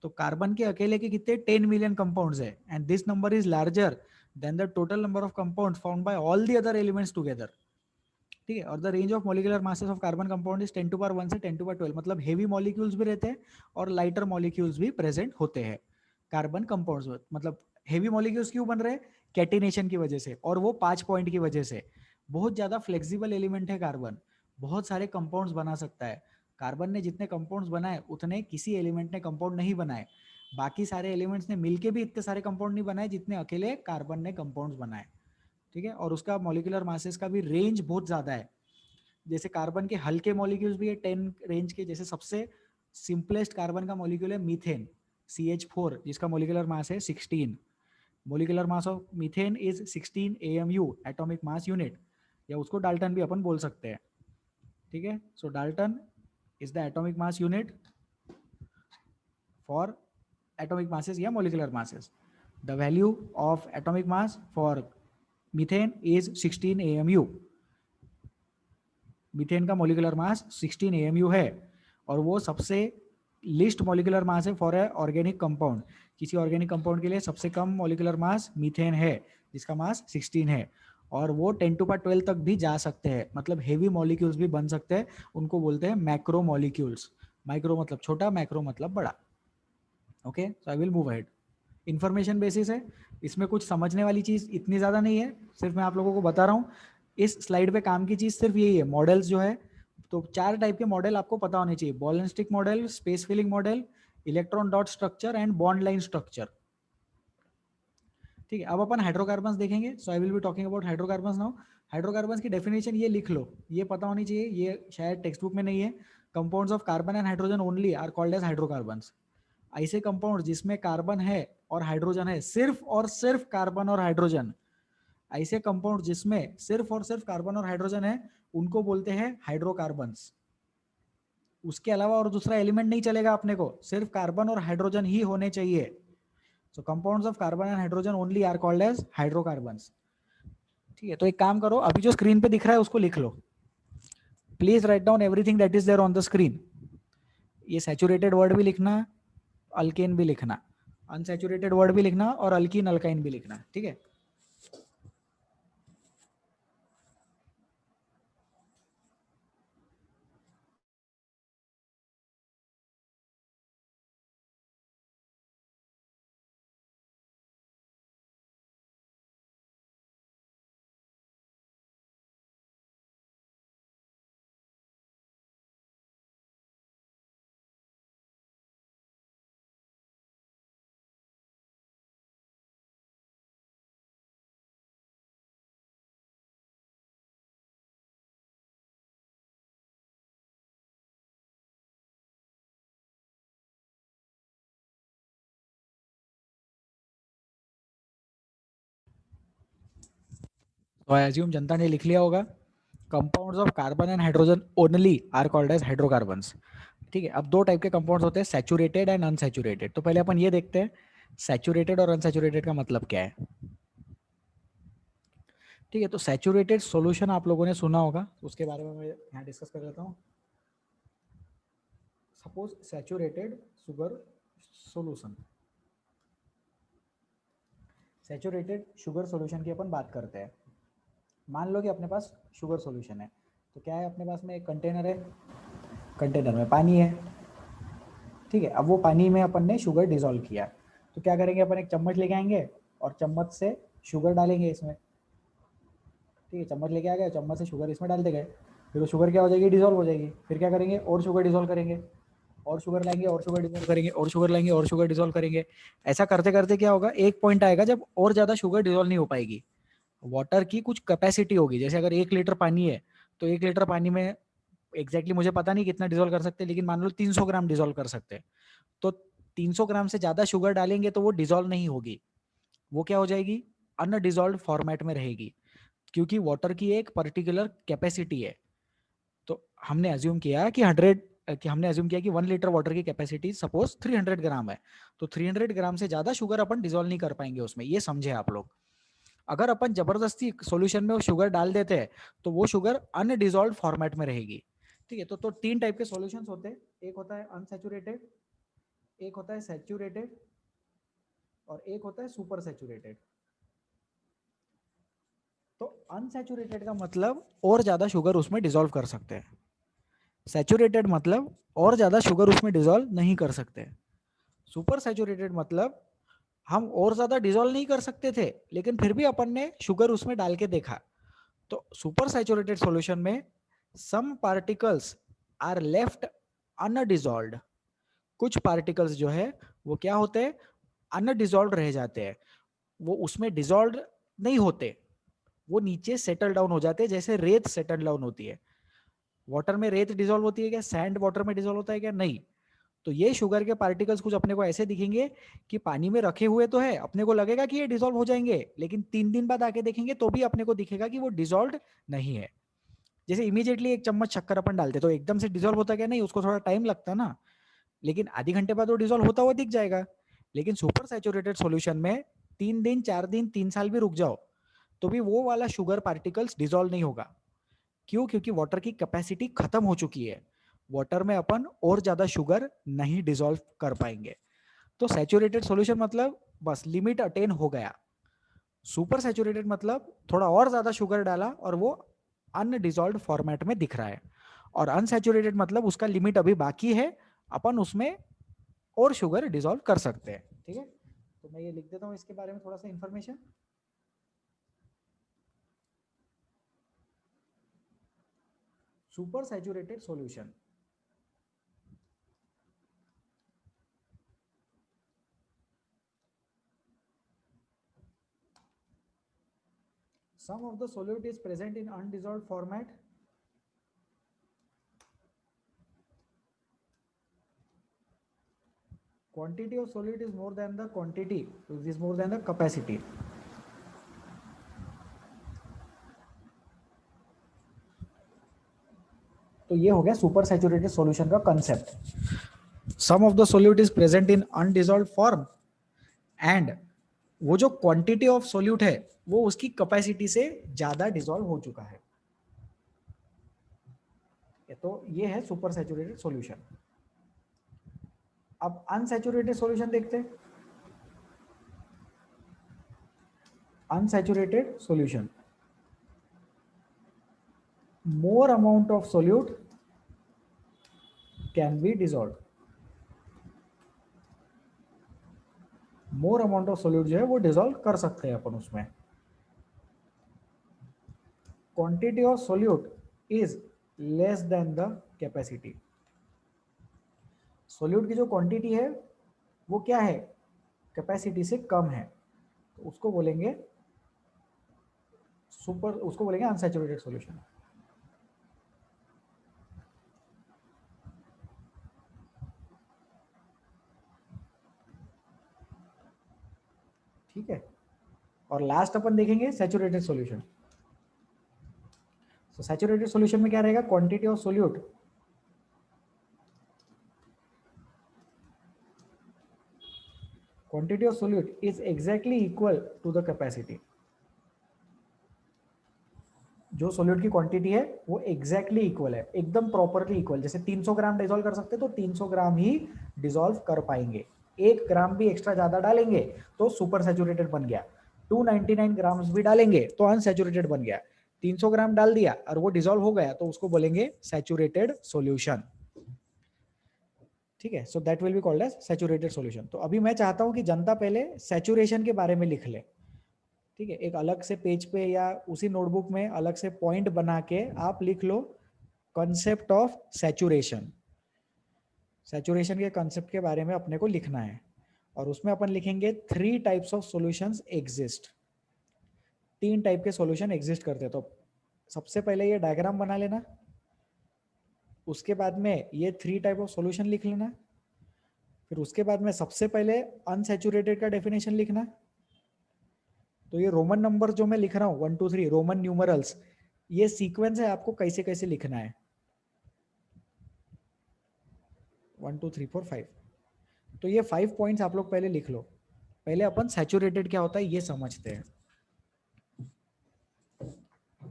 तो कार्बन के अकेले के कितने 10 मिलियन कंपाउंड्स है, and this number is larger than the total number of compounds found by all the other elements together. ठीक है, और the range of molecular masses of carbon compound is 10⁻1 से 10⁻12, मतलब हेवी मॉलिक्यूल्स भी रहते हैं और लाइटर मॉलिक्यूल्स भी प्रेजेंट होते हैं कार्बन कंपाउंड्स में। मतलब हेवी मॉलिक्यूल्स क्यों बन रहे हैं, कैटिनेशन की वजह से, और वो 5 पॉइंट की वजह से। बहुत ज्यादा फ्लेक्सिबल एलिमेंट है कार्बन, बहुत सारे कंपाउंड्स बना सकता है। कार्बन ने जितने कंपाउंड्स बनाए उतने किसी एलिमेंट ने कंपाउंड नहीं बनाए। बाकी सारे एलिमेंट्स ने मिलके भी इतने सारे कंपाउंड नहीं बनाए जितने अकेले कार्बन ने कंपाउंड्स बनाए। ठीक है, और उसका मॉलिक्यूलर मासेस का भी रेंज बहुत ज्यादा है। जैसे कार्बन के हल्के मॉलिक्यूल्स भी है 10 रेंज के, जैसे सबसे सिंपलेस्ट कार्बन का मॉलिक्यूल है मीथेन, CH4, जिसका मॉलिक्यूलर मास है 16। Molecular mass of methane is 16 AMU, atomic mass unit, या उसको डाल्टन भी अपन बोल सकते हैं। ठीक है, so Dalton is the atomic mass unit for atomic masses या molecular masses. The value of atomic mass for methane is 16 AMU. Methane का मॉलिक्यूलर मास 16 AMU है, और वो सबसे लिस्ट मॉलिक्यूलर मास है फॉर ए ऑर्गेनिक कंपाउंड। किसी ऑर्गेनिक कंपाउंड के लिए सबसे कम मॉलिक्यूलर मास मीथेन है जिसका मास 16 है, और वो 10⁻12 तक भी जा सकते हैं, मतलब हेवी मॉलिक्यूल्स भी बन सकते हैं। उनको बोलते हैं मैक्रो मॉलिक्यूल्स। माइक्रो मतलब छोटा, मैक्रो मतलब बड़ा। Okay, so I will move ahead. Information basis है, इसमें कुछ समझने वाली चीज इतनी ज्यादा नहीं है, सिर्फ मैं आप लोगों को बता रहा हूँ। इस स्लाइड पे काम की चीज सिर्फ यही है, मॉडल्स जो है। तो 4 टाइप के मॉडल आपको पता होने चाहिए, ball and stick model, space filling model, electron dot structure and bond line structure. ठीक है, अब अपन हाइड्रोकार्बन्स देखेंगे। So I will be talking about hydrocarbons now. Hydrocarbons की डेफिनेशन ये लिख लो, ये पता होनी चाहिए, ये शायद टेक्स्ट बुक में नहीं है। Compounds of carbon and hydrogen only are called as hydrocarbons. ऐसे कंपाउंड जिसमें कार्बन है और हाइड्रोजन है, सिर्फ और सिर्फ कार्बन और हाइड्रोजन, ऐसे कंपाउंड जिसमें सिर्फ और सिर्फ कार्बन और हाइड्रोजन है, उनको बोलते हैं हाइड्रोकार्बन्स। उसके अलावा और दूसरा एलिमेंट नहीं चलेगा अपने को, सिर्फ कार्बन और हाइड्रोजन ही होने चाहिए। So compounds of carbon and hydrogen only are called as hydrocarbons. ठीक है, तो एक काम करो, अभी जो स्क्रीन पे दिख रहा है उसको लिख लो। Please write down everything that is there on the screen. ये सैचुरेटेड वर्ड भी लिखना, अल्केन भी लिखना, अनसैचुरेटेड वर्ड भी लिखना, और अल्कीन अल्काइन भी लिखना। ठीक है। तो आई अज्यूम जनता ने लिख लिया होगा, compounds of carbon and hydrogen only are called as hydrocarbons. ठीक है, अब दो टाइप के कंपाउंड्स होते हैं, सैचुरेटेड एंड अनसैचुरेटेड। तो पहले अपन ये देखते हैं सैचुरेटेड और अनसैचुरेटेड का मतलब क्या है। ठीक है, तो सैचुरेटेड सॉल्यूशन आप लोगों ने सुना होगा, तो उसके बारे में मैं यहाँ डिस्कस कर लेता हूँ। Suppose saturated sugar solution, saturated sugar solution की अपन बात करते हैं। मान लो कि अपने पास शुगर सॉल्यूशन है, तो क्या है अपने पास में एक कंटेनर है, कंटेनर में पानी है। ठीक है, अब वो पानी में अपन ने शुगर डिसॉल्व किया, तो क्या करेंगे अपन, एक चम्मच लेके आएंगे और चम्मच से शुगर डालेंगे इसमें। ठीक है, चम्मच लेके आ गए, चम्मच से शुगर इसमें डालते गए, फिर वो शुगर क्या हो जाएगी, डिसॉल्व हो जाएगी। फिर क्या करेंगे, और शुगर डिसॉल्व करेंगे, और शुगर लाएंगे, और शुगर डिसॉल्व करेंगे, और शुगर लाएंगे, और शुगर डिसॉल्व करेंगे। ऐसा करते करते क्या होगा, एक पॉइंट आएगा जब और ज़्यादा शुगर डिसॉल्व नहीं हो पाएगी। वाटर की कुछ कैपेसिटी होगी, जैसे अगर 1 लीटर पानी है, तो 1 लीटर पानी में एग्जैक्टली मुझे पता नहीं कितना डिसॉल्व कर सकते हैं, लेकिन मान लो 300 ग्राम डिसॉल्व कर सकते हैं। तो 300 ग्राम से ज़्यादा शुगर डालेंगे तो वो डिसॉल्व नहीं होगी, वो क्या हो जाएगी, अनडिसॉल्व फॉर्मेट में रहेगी, क्योंकि वाटर की एक पर्टिकुलर कैपेसिटी है। तो हमने अज्यूम किया कि 1 लीटर वाटर की कैपेसिटी सपोज 300 ग्राम है, तो 300 ग्राम से ज्यादा शुगर अपन डिसॉल्व नहीं कर पाएंगे उसमें, ये समझे आप लोग। अगर अपन जबरदस्ती सॉल्यूशन में वो शुगर डाल देते हैं, तो वो शुगर अनडिसॉल्व फॉर्मेट में रहेगी। ठीक है, तो 3 टाइप के सॉल्यूशंस होते हैं, एक होता है अनसैचुरेटेड, एक होता है सैचुरेटेड, और एक होता है सुपर सैचुरेटेड। तो अनसैचुरेटेड का मतलब और ज्यादा शुगर उसमें डिसॉल्व कर सकते हैं, सैचुरेटेड मतलब और ज्यादा शुगर उसमें डिसॉल्व नहीं कर सकते। सुपर सैचुरेटेड मतलब हम और ज्यादा डिसॉल्व नहीं कर सकते थे, लेकिन फिर भी अपन ने शुगर उसमें डाल के देखा। तो सुपर सैचुरेटेड सॉल्यूशन में सम पार्टिकल्स आर लेफ्ट अनडिसॉल्व्ड, कुछ पार्टिकल्स जो है वो क्या होते हैं, अनडिसॉल्व्ड रह जाते हैं, वो उसमें डिसॉल्व नहीं होते, वो नीचे सेटल डाउन हो जाते हैं, जैसे रेत सेटल डाउन होती है। वाटर में रेत डिसॉल्व होती है क्या, सैंड वाटर में डिसॉल्व होता है क्या, नहीं। तो ये शुगर के पार्टिकल्स कुछ अपने को ऐसे दिखेंगे कि पानी में रखे हुए तो है, अपने को लगेगा कि ये डिसॉल्व हो जाएंगे, लेकिन 3 दिन बाद आके देखेंगे तो भी अपने को दिखेगा कि वो डिसॉल्व नहीं है। जैसे इमीडिएटली एक चम्मच शक्कर अपन डालते तो एकदम से डिसॉल्व होता क्या, नहीं, उसको थोड़ा टाइम लगता ना, लेकिन आधी घंटे बाद वो डिसॉल्व होता हुआ दिख जाएगा। लेकिन सुपर सैचुरेटेड सॉल्यूशन में 3 दिन, 4 दिन, 3 साल भी रुक जाओ तो भी वो वाला शुगर पार्टिकल्स डिसॉल्व नहीं होगा। क्यों, क्योंकि वाटर की कैपेसिटी खत्म हो चुकी है, वाटर में अपन और ज्यादा शुगर नहीं डिसॉल्व कर पाएंगे। तो सैचुरेटेड सॉल्यूशन मतलब बस लिमिट अटेन हो गया, सुपर सैचुरेटेड मतलब थोड़ा और ज्यादा शुगर डाला और वो अनडिसॉल्व्ड फॉर्मेट में दिख रहा है, और अनसैचुरेटेड मतलब उसका लिमिट अभी बाकी है, अपन उसमें और शुगर डिसॉल्व कर सकते हैं। ठीक है, तो मैं ये लिख देता हूँ इसके बारे में थोड़ा सा information. Super saturated solution, some of the solute is present in undissolved format, quantity of solute is more than the quantity, is more than the capacity। तो ये हो गया सुपर सैचुरेटेड सॉल्यूशन का concept. Some of the solute is present in undissolved form, and वो जो क्वांटिटी ऑफ सोल्यूट है वो उसकी कैपेसिटी से ज्यादा डिसॉल्व हो चुका है। तो ये है सुपर सैचुरेटेड सॉल्यूशन। अब अनसैचुरेटेड सॉल्यूशन देखते हैं। Unsaturated solution, more amount of solute can be dissolve, more amount of solute जो है वो डिसॉल्व कर सकते हैं अपन उसमें। Quantity of solute is less than the capacity, solute की जो क्वांटिटी है वो क्या है, कैपेसिटी से कम है, तो उसको बोलेंगे उसको बोलेंगे अनसैचुरेटेड सॉल्यूशन। ठीक है, और लास्ट अपन देखेंगे सैचुरेटेड सॉल्यूशन। तो सैचुरेटेड सॉल्यूशन में क्या रहेगा, quantity of solute is exactly equal to the capacity. जो सोल्यूट की क्वांटिटी है वो एग्जैक्टली इक्वल है, एकदम प्रॉपरली इक्वल। जैसे 300 ग्राम डिसॉल्व कर सकते तो 300 ग्राम ही डिसॉल्व कर पाएंगे। 1 ग्राम भी एक्स्ट्रा ज्यादा डालेंगे तो सुपर सैचुरेटेड बन गया, 299 ग्राम्स भी डालेंगे तो अनसैचुरेटेड बन गया। 300 ग्राम डाल दिया और वो डिसॉल्व हो गया तो उसको बोलेंगे सैचुरेटेड सॉल्यूशन। ठीक है, so that will be called as saturated solution. तो अभी मैं चाहता हूं कि जनता पहले सैचुरेशन के बारे में लिख ले। ठीक है, एक अलग से पेज पे या उसी नोटबुक में अलग से पॉइंट बना के आप लिख लो कॉन्सेप्ट ऑफ सैचुरेशन। सैचुरेशन के कॉन्सेप्ट के बारे में अपने को लिखना है और उसमें अपन लिखेंगे 3 types of solutions exist. 3 type के सॉल्यूशन एग्जिस्ट करते हैं। तो सबसे पहले ये डायग्राम बना लेना, उसके बाद में ये 3 टाइप ऑफ सॉल्यूशन लिख लेना, फिर उसके बाद में सबसे पहले अनसैचुरेटेड का डेफिनेशन लिखना। तो ये रोमन नंबर जो मैं लिख रहा हूँ 1 2 3 रोमन न्यूमरल्स, ये सीक्वेंस है आपको कैसे कैसे लिखना है 1 2 3 4 5। तो ये 5 पॉइंट्स आप लोग पहले लिख लो। पहले अपन सैचुरेटेड क्या होता है ये समझते हैं।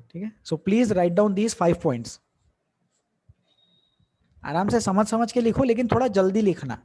ठीक है, so please write down these 5 points. आराम से समझ समझ के लिखो लेकिन थोड़ा जल्दी लिखना।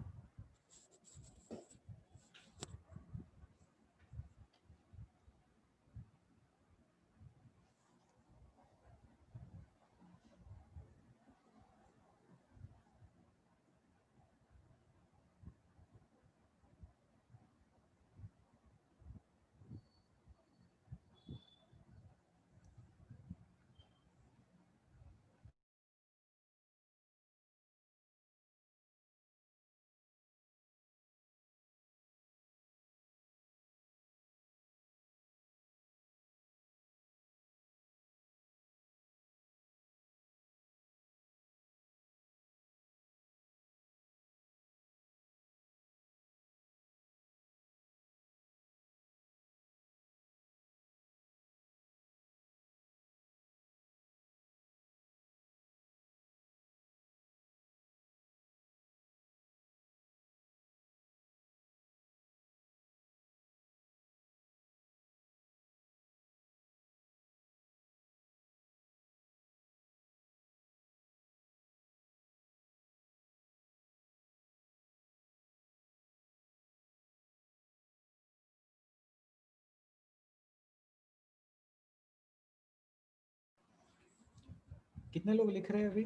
कितने लोग लिख रहे हैं अभी?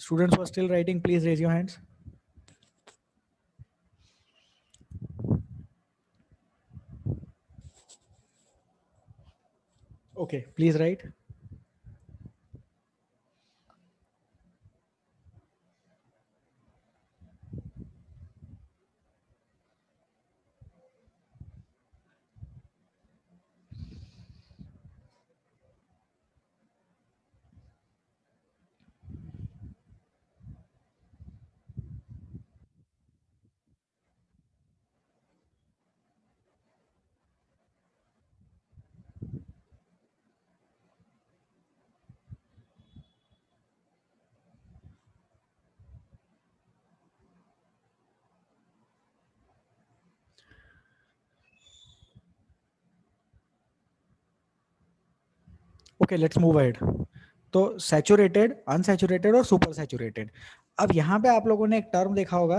Students are still writing, please raise your hands. Okay, please write. Okay, let's move ahead. तो सैचुरेटेड, अनसैचुरेटेड और सुपर सैचुरेटेड। अब यहां पे आप लोगों ने एक टर्म देखा होगा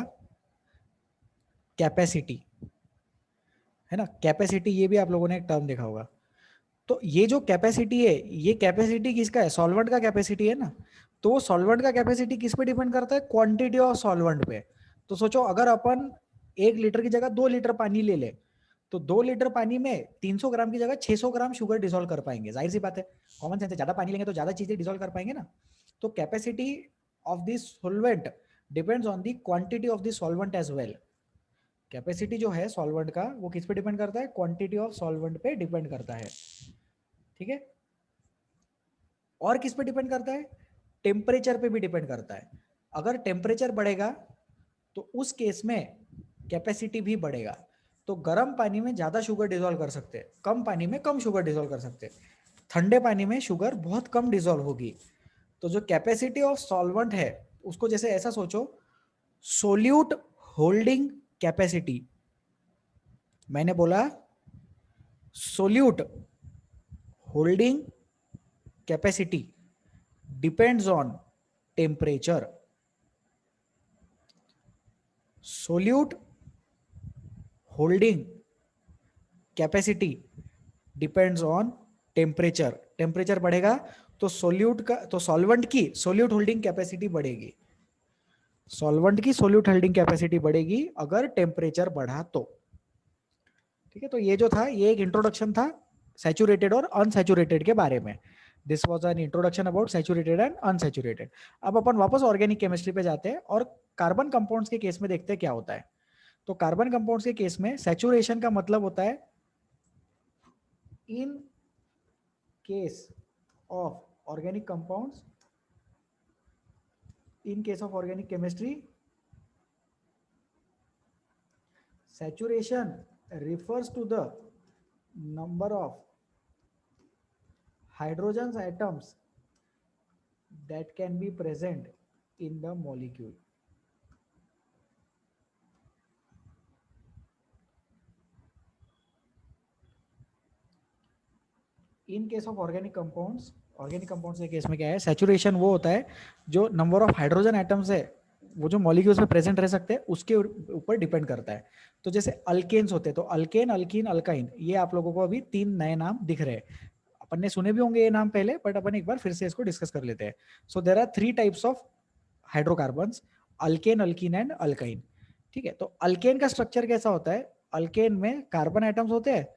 कैपेसिटी, है ना? कैपेसिटी, ये भी आप लोगों ने एक टर्म देखा होगा। तो ये जो कैपेसिटी है, ये कैपेसिटी किसका है? सॉल्वेंट का कैपेसिटी है ना। तो सॉल्वेंट का कैपेसिटी किस पे डिपेंड करता है? क्वांटिटी ऑफ सॉल्वेंट पे। तो सोचो अगर अपन 1 लीटर की जगह 2 लीटर पानी ले ले तो 2 लीटर पानी में 300 ग्राम की जगह 600 ग्राम शुगर डिसॉल्व कर पाएंगे। जाहिर सी बात है, कॉमन सेंस है, ज्यादा पानी लेंगे तो ज्यादा चीजें डिसॉल्व कर पाएंगे ना। तो capacity of this solvent depends on the quantity of the solvent as well. Capacity जो है सॉल्वेंट का वो किस पे डिपेंड करता है? क्वांटिटी ऑफ सॉल्वेंट पे डिपेंड करता है। ठीक है, और किस पे डिपेंड करता है? टेम्परेचर पे भी डिपेंड करता है। अगर टेम्परेचर बढ़ेगा तो उस केस में कैपेसिटी भी बढ़ेगा। तो गर्म पानी में ज्यादा शुगर डिसॉल्व कर सकते हैं, कम पानी में कम शुगर डिसॉल्व कर सकते हैं। ठंडे पानी में शुगर बहुत कम डिसॉल्व होगी। तो जो कैपेसिटी ऑफ सॉल्वेंट है उसको जैसे ऐसा सोचो, सोल्यूट होल्डिंग कैपेसिटी। मैंने बोला solute holding capacity depends on temperature. Solute holding capacity depends on temperature. Temperature बढ़ेगा तो सोल्यूट का, तो सॉल्वेंट की सोल्यूट होल्डिंग कैपेसिटी बढ़ेगी। सॉल्वेंट की सोल्यूट होल्डिंग कैपेसिटी बढ़ेगी अगर टेम्परेचर बढ़ा तो। ठीक है, तो ये जो था ये एक इंट्रोडक्शन था सैचुरेटेड और अनसैचुरेटेड के बारे में। This was an introduction about saturated and unsaturated. अब अपन वापस ऑर्गेनिक केमिस्ट्री पे जाते हैं और कार्बन कंपाउंड्स के केस में देखते हैं क्या होता है। तो कार्बन कंपाउंड्स के केस में सैचुरेशन का मतलब होता है इन case of organic compounds, in case of organic chemistry, saturation refers to the number of hydrogen atoms that can be present in the molecule. In case of organic compounds के केस में क्या है, सैचुरेशन वो होता है जो नंबर ऑफ हाइड्रोजन एटम्स है वो जो मॉलिक्यूल्स में प्रेजेंट रह सकते हैं उसके ऊपर डिपेंड करता है। तो जैसे अल्केन्स होते हैं, तो अल्केन, अल्कीन, अल्काइन, ये आप लोगों को अभी 3 नए नाम दिख रहे हैं। अपन ने सुने भी होंगे ये नाम पहले, बट अपन एक बार फिर से इसको डिस्कस कर लेते हैं। So there are 3 types of hydrocarbons, alkane, alkene and alkyne. ठीक है, तो अल्केन का स्ट्रक्चर कैसा होता है, अल्केन में कार्बन एटम्स होते हैं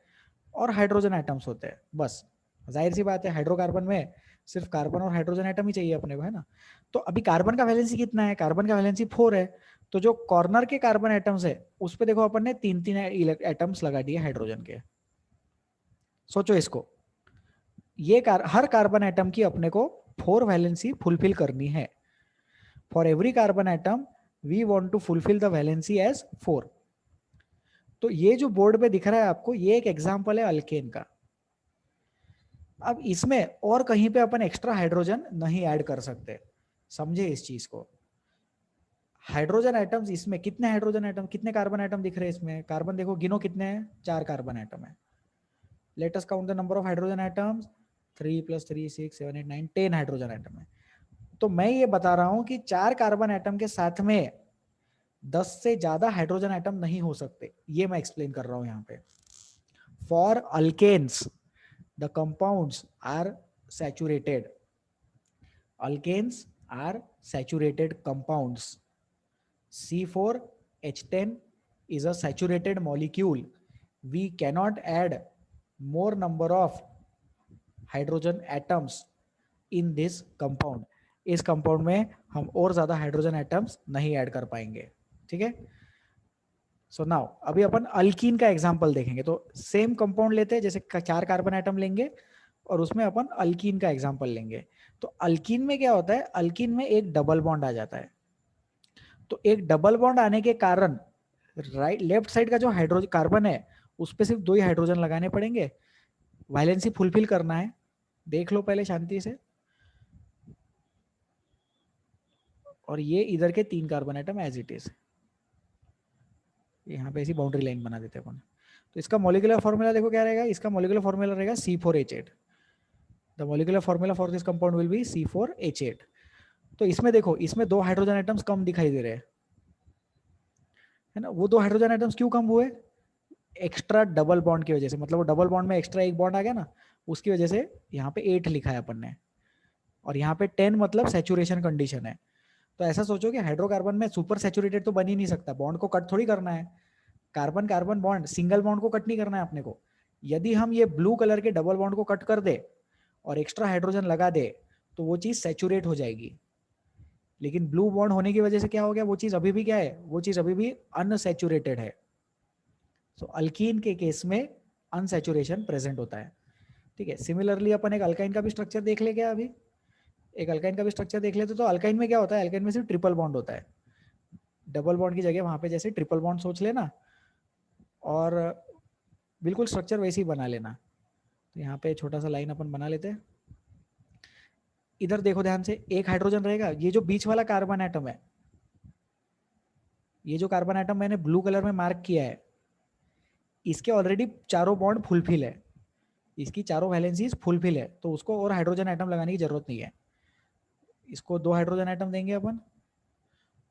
और हाइड्रोजन एटम्स होते हैं, बस। जाहिर सी बात है हाइड्रोकार्बन में सिर्फ कार्बन और हाइड्रोजन एटम ही चाहिए अपने को, है ना। तो अभी कार्बन का वैलेंसी कितना है, कार्बन का वैलेंसी 4 है। तो जो कॉर्नर के कार्बन एटम्स है उस पे देखो अपन ने 3-3 एटम्स लगा दिए हाइड्रोजन के। सोचो इसको, ये हर कार्बन एटम की अपने को 4 वैलेंसी फुलफिल करनी है। For every carbon atom we want to fulfil the valency as 4। तो ये जो बोर्ड पे दिख रहा है आपको, ये एक एग्जांपल है अल्केन का। अब इसमें और कहीं पे अपन एक्स्ट्रा हाइड्रोजन नहीं ऐड कर सकते, समझे इस चीज को। हाइड्रोजन एटम्स इसमें कितने हाइड्रोजन एटम, कितने कार्बन एटम दिख रहे हैं इसमें, कार्बन देखो गिनो कितने हैं, 4 कार्बन एटम है। Let us count the number of hydrogen atoms, 3 + 3 6 7 8 9 10 hydrogen atom है। तो मैं ये बता रहा हूं कि 4 कार्बन एटम के साथ में 10 से ज्यादा हाइड्रोजन एटम नहीं हो सकते, ये मैं एक्सप्लेन कर रहा हूं यहाँ पे। For alkanes the compounds are saturated. Alkanes are saturated compounds. C4H10 is a saturated molecule. We cannot add more number of hydrogen atoms in this compound. इस कंपाउंड में हम और ज्यादा हाइड्रोजन एटम्स नहीं ऐड कर पाएंगे। ठीक है, सो नाउ अभी अपन अल्कीन का एग्जांपल देखेंगे। तो सेम कंपाउंड लेते हैं, जैसे 4 कार्बन एटम लेंगे और उसमें अपन अल्कीन का एग्जांपल लेंगे। तो अल्कीन में क्या होता है, अल्कीन में एक डबल बॉन्ड आ जाता है। तो एक डबल बॉन्ड आने के कारण राइट लेफ्ट साइड का जो हाइड्रोजन कार्बन है उस पे सिर्फ 2 ही हाइड्रोजन लगाने पड़ेंगे, वैलेंसी फुलफिल करना है। देख लो पहले शांति से। और ये इधर के 3 carbon atom as it is, यहाँ पे ऐसी बाउंड्री लाइन बना देते हैं अपन। तो इसका मॉलिक्यूलर फॉर्मूला देखो क्या रहेगा, इसका मॉलिक्यूलर फॉर्मूला रहेगा C4H8। The molecular formula for this compound will be C4H8। तो इसमें देखो, इसमें 2 हाइड्रोजन एटम्स कम दिखाई दे रहे हैं, है ना। वो 2 हाइड्रोजन एटम्स क्यों कम हुए, एक्स्ट्रा डबल बॉन्ड की वजह से। मतलब वो डबल बॉन्ड में एक्स्ट्रा एक बॉन्ड आ गया ना, उसकी वजह से यहाँ पे 8 लिखा है अपन ने, और यहाँ पे 10 मतलब सैचुरेशन कंडीशन है। तो ऐसा सोचो कि हाइड्रोकार्बन में सुपर सैचुरेटेड तो बन ही नहीं सकता, बॉन्ड को कट थोड़ी करना है। Carbon carbon bond, single bond को कट नहीं करना है अपने को। यदि हम ये ब्लू कलर के डबल बॉन्ड को कट कर दे और एक्स्ट्रा हाइड्रोजन लगा दे तो वो चीज सैचुरेट हो जाएगी। लेकिन ब्लू बॉन्ड होने की वजह से क्या हो गया, वो चीज अभी भी क्या है, वो चीज अभी भी अनसैचुरेटेड है। सो अल्कीन के केस में अनसैचुरेशन प्रेजेंट होता है। ठीक है, सिमिलरली अपन एक अल्काइन का भी स्ट्रक्चर देख ले क्या, अभी एक अल्काइन का भी स्ट्रक्चर देख लेते। तो अल्काइन में क्या होता है, अल्काइन में सिर्फ ट्रिपल बॉन्ड होता है, डबल बॉन्ड की जगह वहां पे जैसे ट्रिपल बॉन्ड सोच लेना और बिल्कुल स्ट्रक्चर वैसे ही बना लेना। तो यहाँ पे छोटा सा लाइन अपन बना लेते हैं। इधर देखो ध्यान से, एक हाइड्रोजन रहेगा, ये जो बीच वाला कार्बन एटम है, ये जो कार्बन एटम मैंने ब्लू कलर में मार्क किया है, इसके ऑलरेडी चारों बॉन्ड फुलफिल है, इसकी चारों वैलेंसीज फुलफिल है, तो उसको और हाइड्रोजन एटम लगाने की जरूरत नहीं है। इसको 2 हाइड्रोजन एटम देंगे अपन,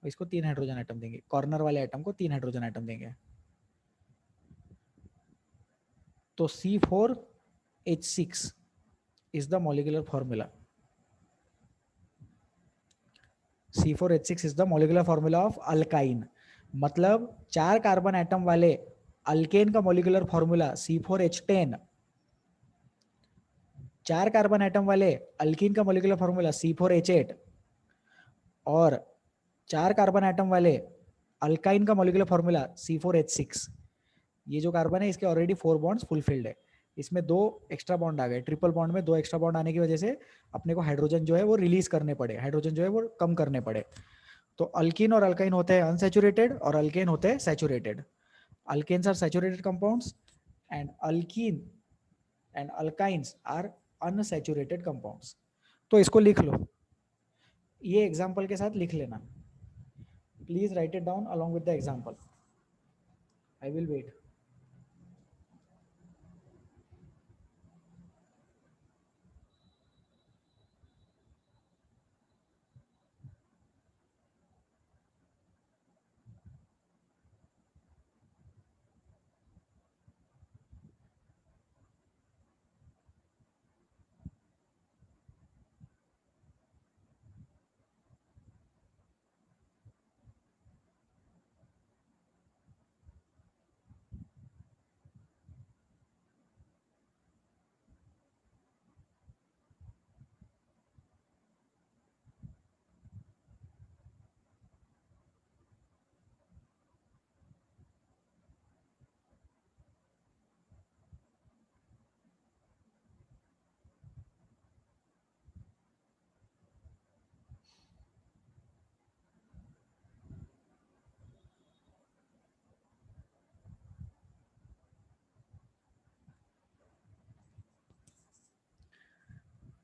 इसको 3 हाइड्रोजन एटम देंगे, कॉर्नर वाले एटम को 3 हाइड्रोजन एटम देंगे। तो C4H6 is the molecular formula. C4H6 is the molecular formula of alkyne. मतलब 4 कार्बन एटम वाले अल्केन का molecular formula C4H10, 4 carbon atom वाले अल्कीन का मोलिकुलर फॉर्मूला C4H8 और 4 कार्बन एटम वाले अल्काइन का मोलिकुलर फॉर्मूला C4H6। ये जो कार्बन है इसके ऑलरेडी 4 बॉन्ड्स फुलफिल्ड है, इसमें 2 एक्स्ट्रा बॉन्ड आ गए, ट्रिपल बॉन्ड में 2 एक्स्ट्रा बॉन्ड आने की वजह से अपने को हाइड्रोजन जो है वो रिलीज करने पड़े, हाइड्रोजन जो है वो कम करने पड़े। तो अल्कीन और अल्काइन होते हैं अनसैचुरेटेड और अल्केन होते हैं saturated. Alkanes are saturated compounds and alkene and alkynes are unsaturated compounds. तो इसको लिख लो, ये एग्जांपल के साथ लिख लेना, please write it down along with the example. I will wait.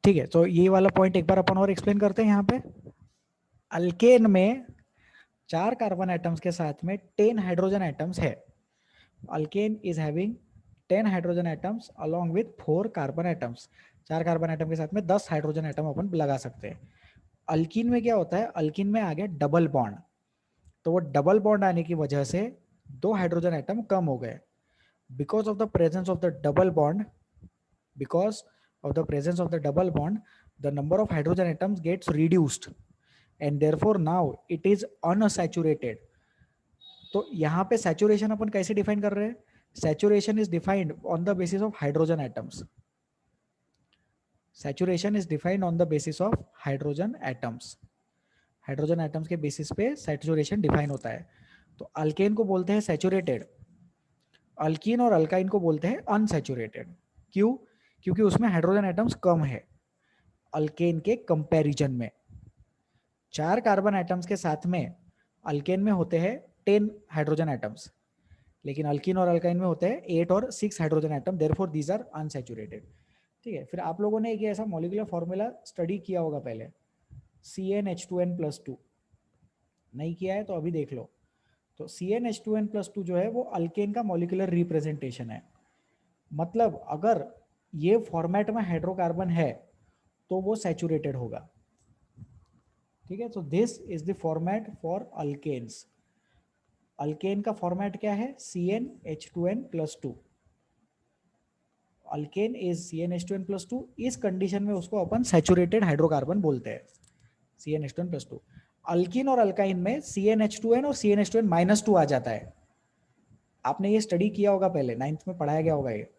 ठीक है, तो ये वाला पॉइंट एक बार अपन और एक्सप्लेन करते हैं। यहाँ पे अल्केन में 4 कार्बन एटम्स के साथ में 10 हाइड्रोजन एटम्स है। Alkane is having 10 hydrogen atoms along with 4 carbon atoms. 4 carbon atom के साथ में 10 हाइड्रोजन एटम अपन लगा सकते हैं। अल्कीन में क्या होता है, अल्कीन में आ गया डबल बॉन्ड, तो वो डबल बॉन्ड आने की वजह से 2 हाइड्रोजन एटम कम हो गए। Because of the presence of the double bond, because of the presence of the double bond, the number of hydrogen atoms gets reduced and therefore now it is unsaturated. तो यहाँ पे saturation अपन कैसे define कर रहे हैं? Saturation is defined on the basis of hydrogen atoms. Saturation is defined on the basis of hydrogen atoms. Hydrogen atoms के बेसिस पे सैचुरेशन डिफाइन होता है। तो अल्केन को बोलते हैं सैचुरेटेड, अल्कीन और अल्काइन को बोलते हैं अनसैचुरेटेड। क्यों? क्योंकि उसमें हाइड्रोजन एटम्स कम है अल्केन के कंपैरिजन में। 4 कार्बन एटम्स के साथ में अल्केन में होते हैं 10 हाइड्रोजन एटम्स, लेकिन अल्कीन और अल्काइन में होते हैं 8 और 6 hydrogen atom, therefore these are unsaturated. ठीक है, फिर आप लोगों ने एक ऐसा मॉलिक्यूलर फॉर्मूला स्टडी किया होगा पहले, CnH2n+2। नहीं किया है तो अभी देख लो। तो CnH2n+2 जो है वो अल्केन का मॉलिक्यूलर रिप्रेजेंटेशन है। मतलब अगर ये फॉर्मेट में हाइड्रोकार्बन है तो वो सैचुरेटेड होगा। ठीक है, तो this is the format for alkanes. Alkane का फॉर्मेट क्या है? CnH2n+2। Alkane is CnH2n+2। इस कंडीशन में उसको अपन सैचुरेटेड हाइड्रोकार्बन बोलते हैं, CnH2n+2। अल्कीन और अल्काइन में CnH2n और CnH2n-2 आ जाता है। आपने ये स्टडी किया होगा पहले, 9th में पढ़ाया गया होगा ये।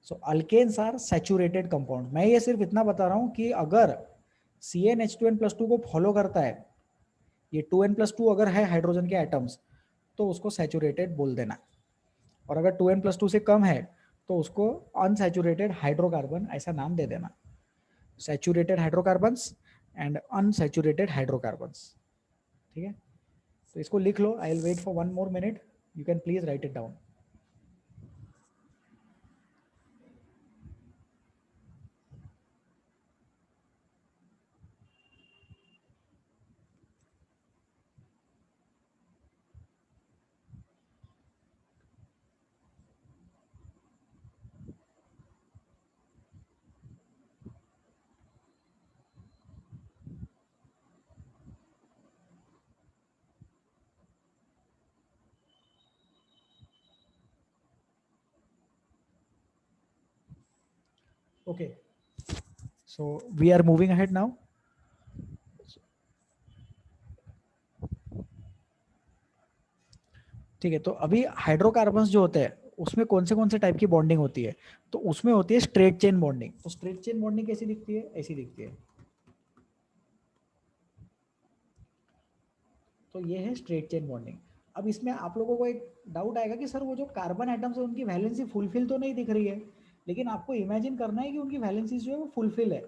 सो अल्केन्स आर सैचुरेटेड कंपाउंड। मैं ये सिर्फ इतना बता रहा हूँ कि अगर CnH2n+2 को फॉलो करता है, ये 2n+2 अगर है हाइड्रोजन के एटम्स, तो उसको सैचुरेटेड बोल देना। और अगर 2n+2 से कम है तो उसको अनसैचुरेटेड हाइड्रोकार्बन ऐसा नाम दे देना। Saturated hydrocarbons and unsaturated hydrocarbons. ठीक है, तो इसको लिख लो। I will wait for 1 more minute, you can please write it down. Okay, so we are moving ahead now. ठीक है, तो अभी हाइड्रोकार्बन्स जो होते हैं उसमें कौन से टाइप की बॉन्डिंग होती है? तो उसमें होती है स्ट्रेट चेन बॉन्डिंग। तो स्ट्रेट चेन बॉन्डिंग कैसी दिखती है? ऐसी दिखती है। तो ये है स्ट्रेट चेन बॉन्डिंग। अब इसमें आप लोगों को एक डाउट आएगा कि सर वो जो कार्बन एटम्स है उनकी वैलेंसी फुलफिल तो नहीं दिख रही है, लेकिन आपको इमेजिन करना है कि उनकी वैलेंसीज जो है वो फुलफिल है।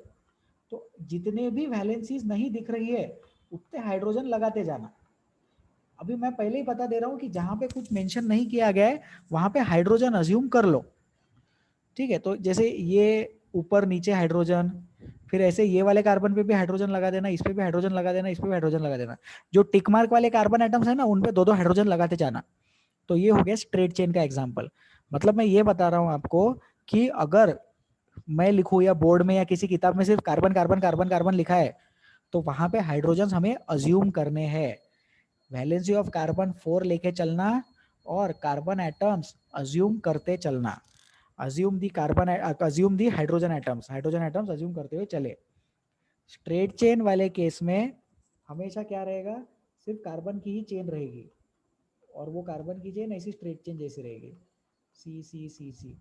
तो जितने भी वैलेंसीज नहीं दिख रही है उतने हाइड्रोजन लगाते जाना। अभी मैं पहले ही बता दे रहा हूँ कि जहां पे कुछ मेंशन नहीं किया गया है वहां पे हाइड्रोजन अज्यूम कर लो। ठीक है, तो जैसे ये ऊपर नीचे हाइड्रोजन, फिर ऐसे ये वाले कार्बन पे भी हाइड्रोजन लगा देना, इस पे भी हाइड्रोजन लगा देना, इस पे भी हाइड्रोजन लगा देना। जो टिक मार्क वाले कार्बन एटम्स है ना उन पे दो दो हाइड्रोजन लगाते जाना। तो ये हो गया स्ट्रेट चेन का एग्जाम्पल। मतलब मैं ये बता रहा हूँ आपको कि अगर मैं लिखूँ या बोर्ड में या किसी किताब में सिर्फ कार्बन कार्बन कार्बन कार्बन लिखा है तो वहां पे हाइड्रोजन हमें अज्यूम करने हैं। वैलेंसी ऑफ कार्बन 4 लेके चलना और कार्बन एटम्स अज्यूम करते चलना। Assume the carbon, assume the hydrogen atoms, hydrogen atoms assume करते हुए चले। स्ट्रेट चेन वाले केस में हमेशा क्या रहेगा? सिर्फ कार्बन की ही चेन रहेगी और वो कार्बन की चेन ऐसी स्ट्रेट चेन जैसी रहेगी, सी सी सी सी।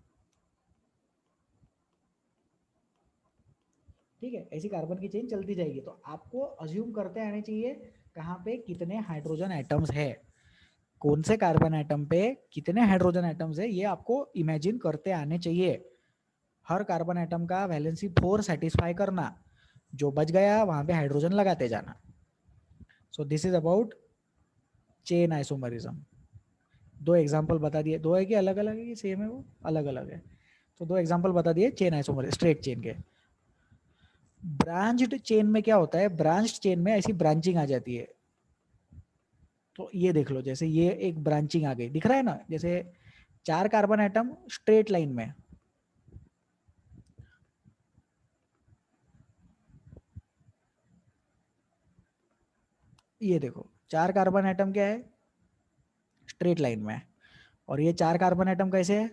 ठीक है, ऐसी कार्बन की चेन चलती जाएगी। तो आपको अज्यूम करते आने चाहिए कहाँ पे कितने हाइड्रोजन एटम्स है, कौन से कार्बन एटम पे कितने हाइड्रोजन एटम्स है, ये आपको इमेजिन करते आने चाहिए। हर कार्बन एटम का वैलेंसी 4 सेटिस्फाई करना, जो बच गया वहां पे हाइड्रोजन लगाते जाना। सो this is about chain isomerism. दो एग्जांपल बता दिए, दो है कि अलग अलग है कि सेम है? वो अलग अलग है। तो दो एग्जांपल बता दिए चेन आइसोमरिज्म स्ट्रेट चेन के। ब्रांच्ड चेन में क्या होता है? ब्रांच्ड चेन में ऐसी ब्रांचिंग आ जाती है। तो ये देख लो, जैसे ये एक ब्रांचिंग आ गई, दिख रहा है ना? जैसे 4 कार्बन एटम स्ट्रेट लाइन में, ये देखो 4 कार्बन एटम क्या है? स्ट्रेट लाइन में। और ये 4 कार्बन एटम कैसे है?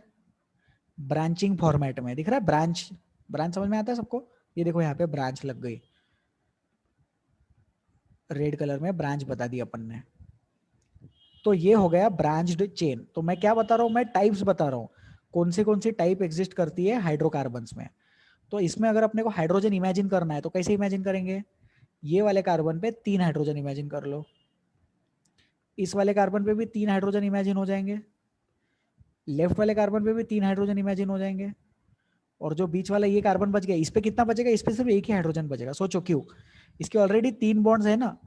ब्रांचिंग फॉर्मेट में। दिख रहा है ब्रांच? ब्रांच समझ में आता है सबको? ये देखो यहाँ पे ब्रांच लग गई, रेड कलर में ब्रांच बता दी अपन ने। तो ये हो गया ब्रांच्ड चेन। तो मैं क्या बता रहा हूँ? मैं टाइप्स बता रहा हूँ, कौन सी टाइप एग्जिस्ट करती है हाइड्रोकार्बन्स में। तो इसमें अगर अपने को हाइड्रोजन इमेजिन करना है तो कैसे इमेजिन करेंगे? ये वाले कार्बन पे 3 हाइड्रोजन इमेजिन कर लो, इस वाले कार्बन पे भी 3 हाइड्रोजन इमेजिन हो जाएंगे, लेफ्ट वाले कार्बन पे भी 3 हाइड्रोजन इमेजिन हो जाएंगे, और जो बीच वाला ये कार्बन बच गया इस पे कितना बचेगा? इस पे सिर्फ एक ही हाइड्रोजन बचेगा। सोचो क्यों? इसके ऑलरेडी 3 बॉन्ड्स है ना,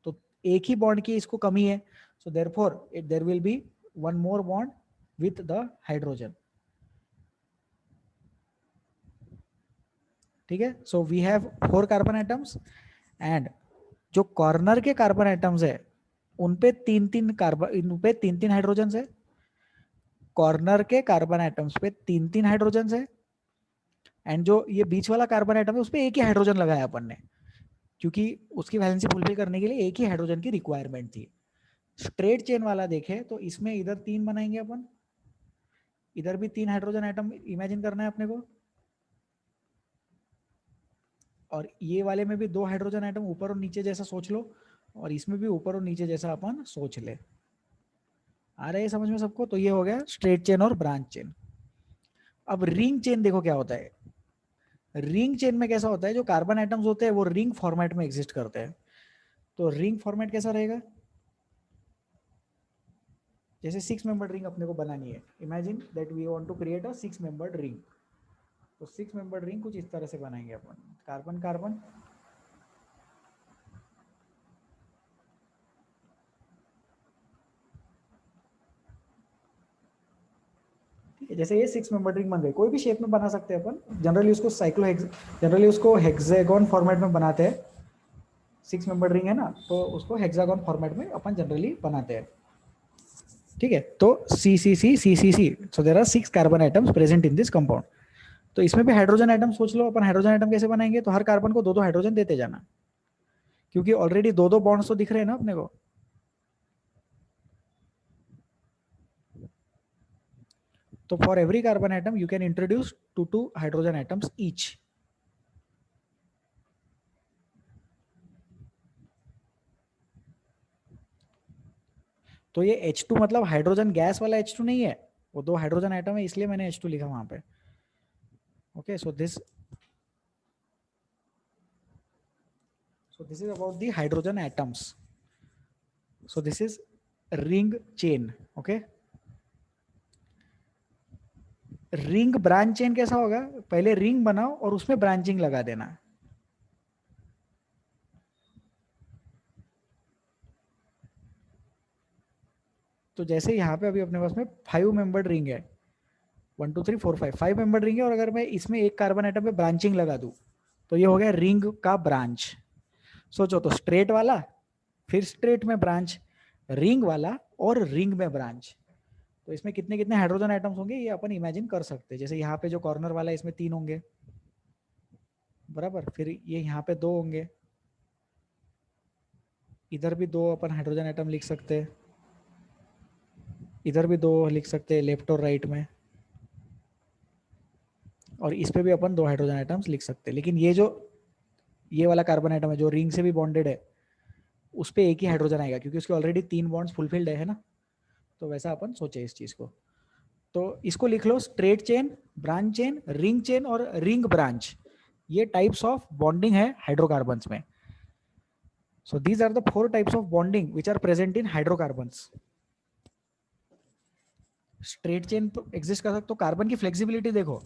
तो एक ही बॉन्ड की इसको कमी है। So therefore there will be one more bond with the hydrogen. ठीक है, so we have 4 carbon atoms and जो कॉर्नर के कार्बन एटम्स है उन पे 3-3 कार्बन, इन पे 3-3 हाइड्रोजन है। कॉर्नर के कार्बन एटम्स पे 3-3 हाइड्रोजन है एंड जो ये बीच वाला कार्बन एटम है उस पर एक ही हाइड्रोजन लगाया अपन ने, क्योंकि उसकी वैलेंसी फुलफिल करने के लिए एक ही हाइड्रोजन की रिक्वायरमेंट थी। स्ट्रेट चेन वाला देखें तो इसमें इधर 3 बनाएंगे अपन, इधर भी 3 हाइड्रोजन एटम इमेजिन करना है अपने को, और ये वाले में भी 2 हाइड्रोजन एटम ऊपर और नीचे जैसा सोच लो, और इसमें भी ऊपर और नीचे जैसा अपन सोच ले। आ रहा है समझ में सबको? तो ये हो गया स्ट्रेट चेन और ब्रांच चेन। अब रिंग चेन देखो क्या होता है। रिंग चेन में कैसा होता है? जो कार्बन एटम्स होते हैं वो रिंग फॉर्मेट में एग्जिस्ट करते हैं। तो रिंग फॉर्मेट कैसा रहेगा? जैसे 6 मेंबर्ड रिंग अपने को बनानी है, imagine that we want to create a 6 membered ring. तो 6 मेंबर्ड रिंग कुछ इस तरह से बनाएंगे अपन, कार्बन कार्बन, ठीक है? जैसे ये 6 मेंबर्ड रिंग बन गई, कोई भी शेप में बना सकते हैं अपन। जनरली उसको जनरली उसको हेक्सागोन फॉर्मेट में बनाते हैं। 6 मेंबर्ड रिंग है ना, तो उसको हेक्सागोन फॉर्मेट में अपन जनरली बनाते हैं। ठीक है, तो C C C C C C, so there are 6 carbon atoms present in this compound. तो इसमें भी हाइड्रोजन एटम सोच लो, अपन हाइड्रोजन एटम कैसे बनाएंगे? तो हर कार्बन को दो दो हाइड्रोजन देते जाना, क्योंकि ऑलरेडी दो दो बॉन्ड्स तो दिख रहे हैं ना अपने को। तो for every carbon atom you can introduce 2 hydrogen atoms each. तो ये H2 मतलब हाइड्रोजन गैस वाला H2 नहीं है, वो 2 हाइड्रोजन एटम है, इसलिए मैंने H2 लिखा वहां पे. Okay, so this is about the hydrogen atoms. So this is ring chain. Okay, ring branch chain कैसा होगा? पहले रिंग बनाओ और उसमें ब्रांचिंग लगा देना. तो जैसे यहाँ पे अभी अपने पास में 5 मेंबर्ड रिंग है, 1 2 3 4 5 मेंबर्ड रिंग है, और अगर मैं इसमें एक कार्बन एटम पे ब्रांचिंग लगा दूं तो ये हो गया रिंग का ब्रांच. सोचो, तो स्ट्रेट वाला, फिर स्ट्रेट में ब्रांच, रिंग वाला और रिंग में ब्रांच. तो इसमें कितने कितने हाइड्रोजन एटम्स होंगे ये अपन इमेजिन कर सकते हैं. जैसे यहाँ पे जो कॉर्नर वाला है इसमें 3 होंगे, बराबर. फिर ये यहाँ पे 2 होंगे, इधर भी 2 अपन हाइड्रोजन एटम लिख सकते हैं, इधर भी 2 लिख सकते हैं लेफ्ट और राइट में, और इस पे भी अपन 2 हाइड्रोजन एटम्स लिख सकते हैं. लेकिन ये वाला कार्बन एटम है जो रिंग से भी बॉन्डेड है, उस पे एक ही हाइड्रोजन आएगा क्योंकि उसके ऑलरेडी 3 बॉन्ड्स फुलफिल्ड है ना. तो वैसा अपन सोचे इस चीज को. तो इसको लिख लो, straight chain, branch chain, ring chain और रिंग ब्रांच, ये टाइप्स ऑफ बॉन्डिंग है हाइड्रोकार्बन्स में. So these are the 4 types of bonding which are present in hydrocarbons. Straight chain तो एग्जिस्ट कर सकते हो. कार्बन की फ्लेक्सिबिलिटी देखो,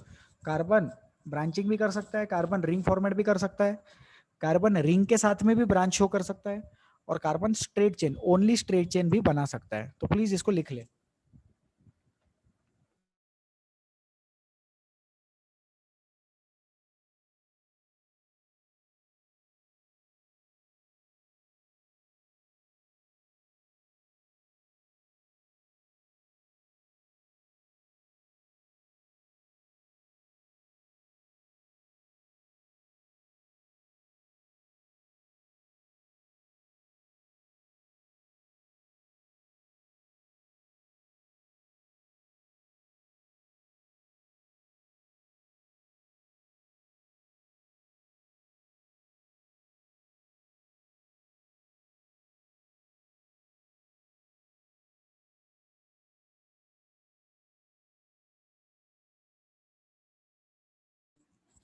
कार्बन ब्रांचिंग भी कर सकता है, कार्बन रिंग फॉर्मेट भी कर सकता है, कार्बन रिंग के साथ में भी ब्रांच शो कर सकता है, और carbon straight chain, only straight chain भी बना सकता है. तो प्लीज इसको लिख ले.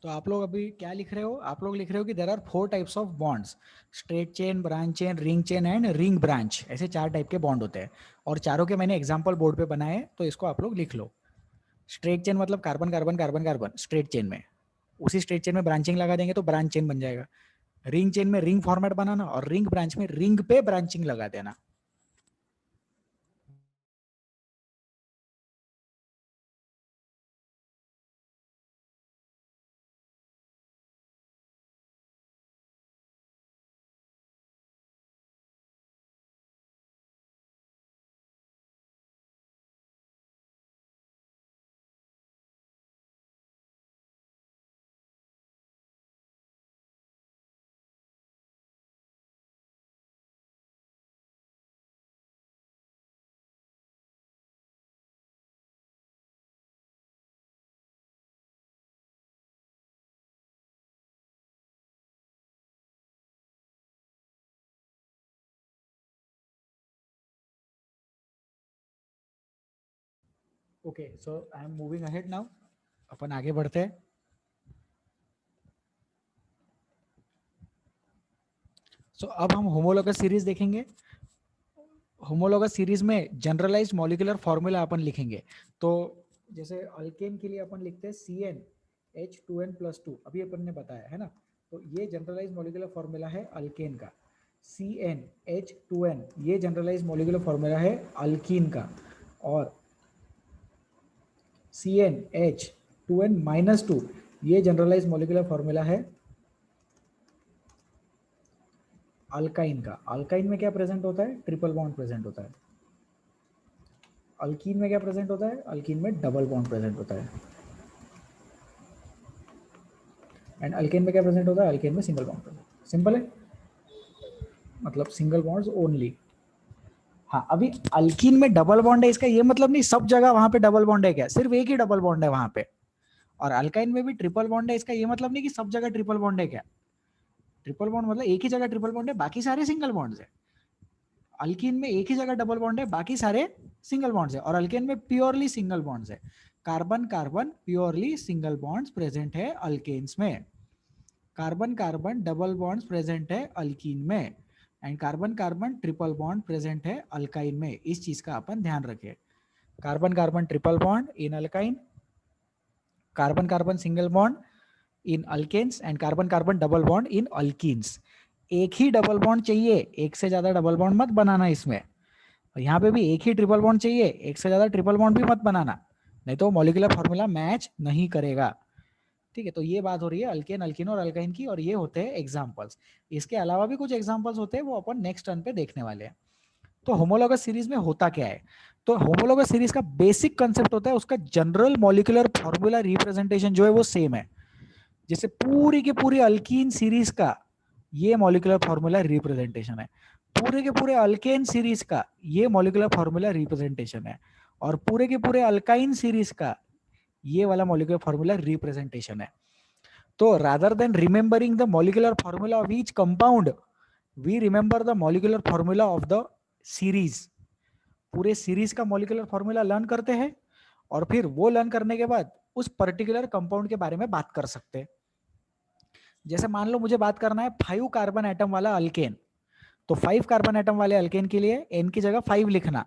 तो आप लोग अभी क्या लिख रहे हो? आप लोग लिख रहे हो कि there are 4 types of bonds, straight chain, branch chain, ring chain and ring branch. ऐसे 4 टाइप के बॉन्ड होते हैं, और चारों के मैंने एग्जांपल बोर्ड पे बनाए, तो इसको आप लोग लिख लो. स्ट्रेट चेन मतलब carbon carbon carbon carbon straight chain में, उसी स्ट्रेट चेन में ब्रांचिंग लगा देंगे तो ब्रांच चेन बन जाएगा. रिंग चेन में रिंग फॉर्मेट बनाना, और रिंग ब्रांच में रिंग पे ब्रांचिंग लगा देना. Okay, so I am moving ahead now. अपन आगे बढ़ते हैं. सो अब हम होमोलोगस सीरीज देखेंगे. होमोलोगस सीरीज में जनरलाइज्ड मॉलिक्यूलर फॉर्मूला अपन लिखेंगे. तो जैसे अल्केन के लिए अपन लिखते हैं CnH2n+2, अभी अपन ने बताया है ना. तो ये जनरलाइज्ड मॉलिक्यूलर फॉर्मूला है अल्केन का. CnH2n ये जनरलाइज्ड मॉलिक्यूलर फॉर्मूला है अल्कीन का. और CnH2n-2 ये जनरलाइज्ड मॉलिक्यूलर फॉर्मूला है अल्काइन का. अल्काइन में क्या प्रेजेंट होता है? ट्रिपल बॉन्ड प्रेजेंट होता है. अल्कीन में क्या प्रेजेंट होता है? अल्कीन में डबल बॉन्ड प्रेजेंट होता है. एंड अल्केन में क्या प्रेजेंट होता है? अल्केन में सिंगल बॉन्ड प्रेजेंट. सिंपल है, मतलब सिंगल बॉन्ड्स ओनली. हाँ, अभी अल्कीन में डबल बॉन्ड है, इसका ये मतलब नहीं सब जगह वहां पे डबल बॉन्ड है क्या, सिर्फ एक ही डबल बॉन्ड है वहां पे। और अल्काइन में भी ट्रिपल बॉन्ड है, इसका ये मतलब नहीं कि सब जगह ट्रिपल बॉन्ड है क्या। ट्रिपल बॉन्ड मतलब एक ही जगह ट्रिपल बॉन्ड है, बाकी सारे सिंगल बॉन्ड्स है। अल्कीन में एक ही जगह डबल बॉन्ड है, बाकी सारे सिंगल बॉन्ड्स है। और अल्केन में प्योरली सिंगल बॉन्ड्स है। Carbon carbon purely single bonds present है अल्केन्स में। Carbon carbon double bonds present है अल्कीन में। And carbon carbon triple bond present है अल्काइन में। इस चीज का अपन ध्यान रखें। Carbon carbon triple bond in alkyne, carbon carbon single bond in alkanes, and carbon carbon double bond in alkenes. एक ही डबल बॉन्ड चाहिए, एक से ज्यादा डबल बॉन्ड मत बनाना इसमें। और यहाँ पे भी एक ही ट्रिपल बॉन्ड चाहिए, एक से ज्यादा ट्रिपल बॉन्ड भी मत बनाना, नहीं तो मॉलिक्यूलर फॉर्मूला मैच नहीं करेगा। ठीक है, तो ये बात हो रही है अल्केन अल्कीन और अल्काइन की, और ये होते हैं एग्जांपल्स। इसके अलावा भी कुछ एग्जांपल्स होते हैं, वो अपन नेक्स्ट टर्न पे देखने वाले हैं। तो होमोलॉगस सीरीज में होता क्या है, तो होमोलॉगस सीरीज का बेसिक कंसेप्ट होता है उसका जनरल मॉलिक्यूलर फॉर्मूला रिप्रेजेंटेशन जो है वो सेम है। जैसे पूरी की पूरी अल्कीन सीरीज का ये मॉलिक्यूलर फॉर्मूला रिप्रेजेंटेशन है, पूरे के पूरे अल्केन सीरीज का ये मॉलिक्यूलर फॉर्मूला रिप्रेजेंटेशन है, और पूरे के पूरे अल्काइन सीरीज का ये वाला मॉलिक्यूलर फॉर्मूला रिप्रेजेंटेशन है। तो rather than remembering the molecular formula of each compound, we remember the molecular formula of the series. पूरे सीरीज का मॉलिक्यूलर फॉर्मूला लर्न करते हैं, और फिर वो लर्न करने के बाद उस पर्टिकुलर कंपाउंड के बारे में बात कर सकते हैं। जैसे मान लो मुझे बात करना है 5 कार्बन एटम वाला अल्केन, तो 5 कार्बन एटम वाले अल्केन के लिए n की जगह 5 लिखना,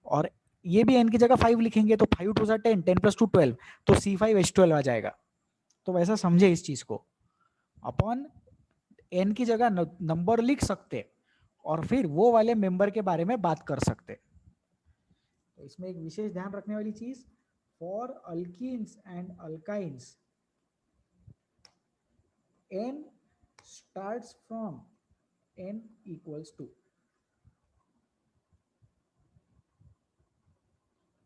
और ये भी n की जगह 5 लिखेंगे तो 5 2 10, 10 + 2 12, तो C5H12 आ जाएगा। तो वैसा समझे इस चीज को, अपन n की जगह नंबर लिख सकते और फिर वो वाले मेंबर के बारे में बात कर सकते। तो इसमें एक विशेष ध्यान रखने वाली चीज, for alkenes and alkynes n starts from n equals to,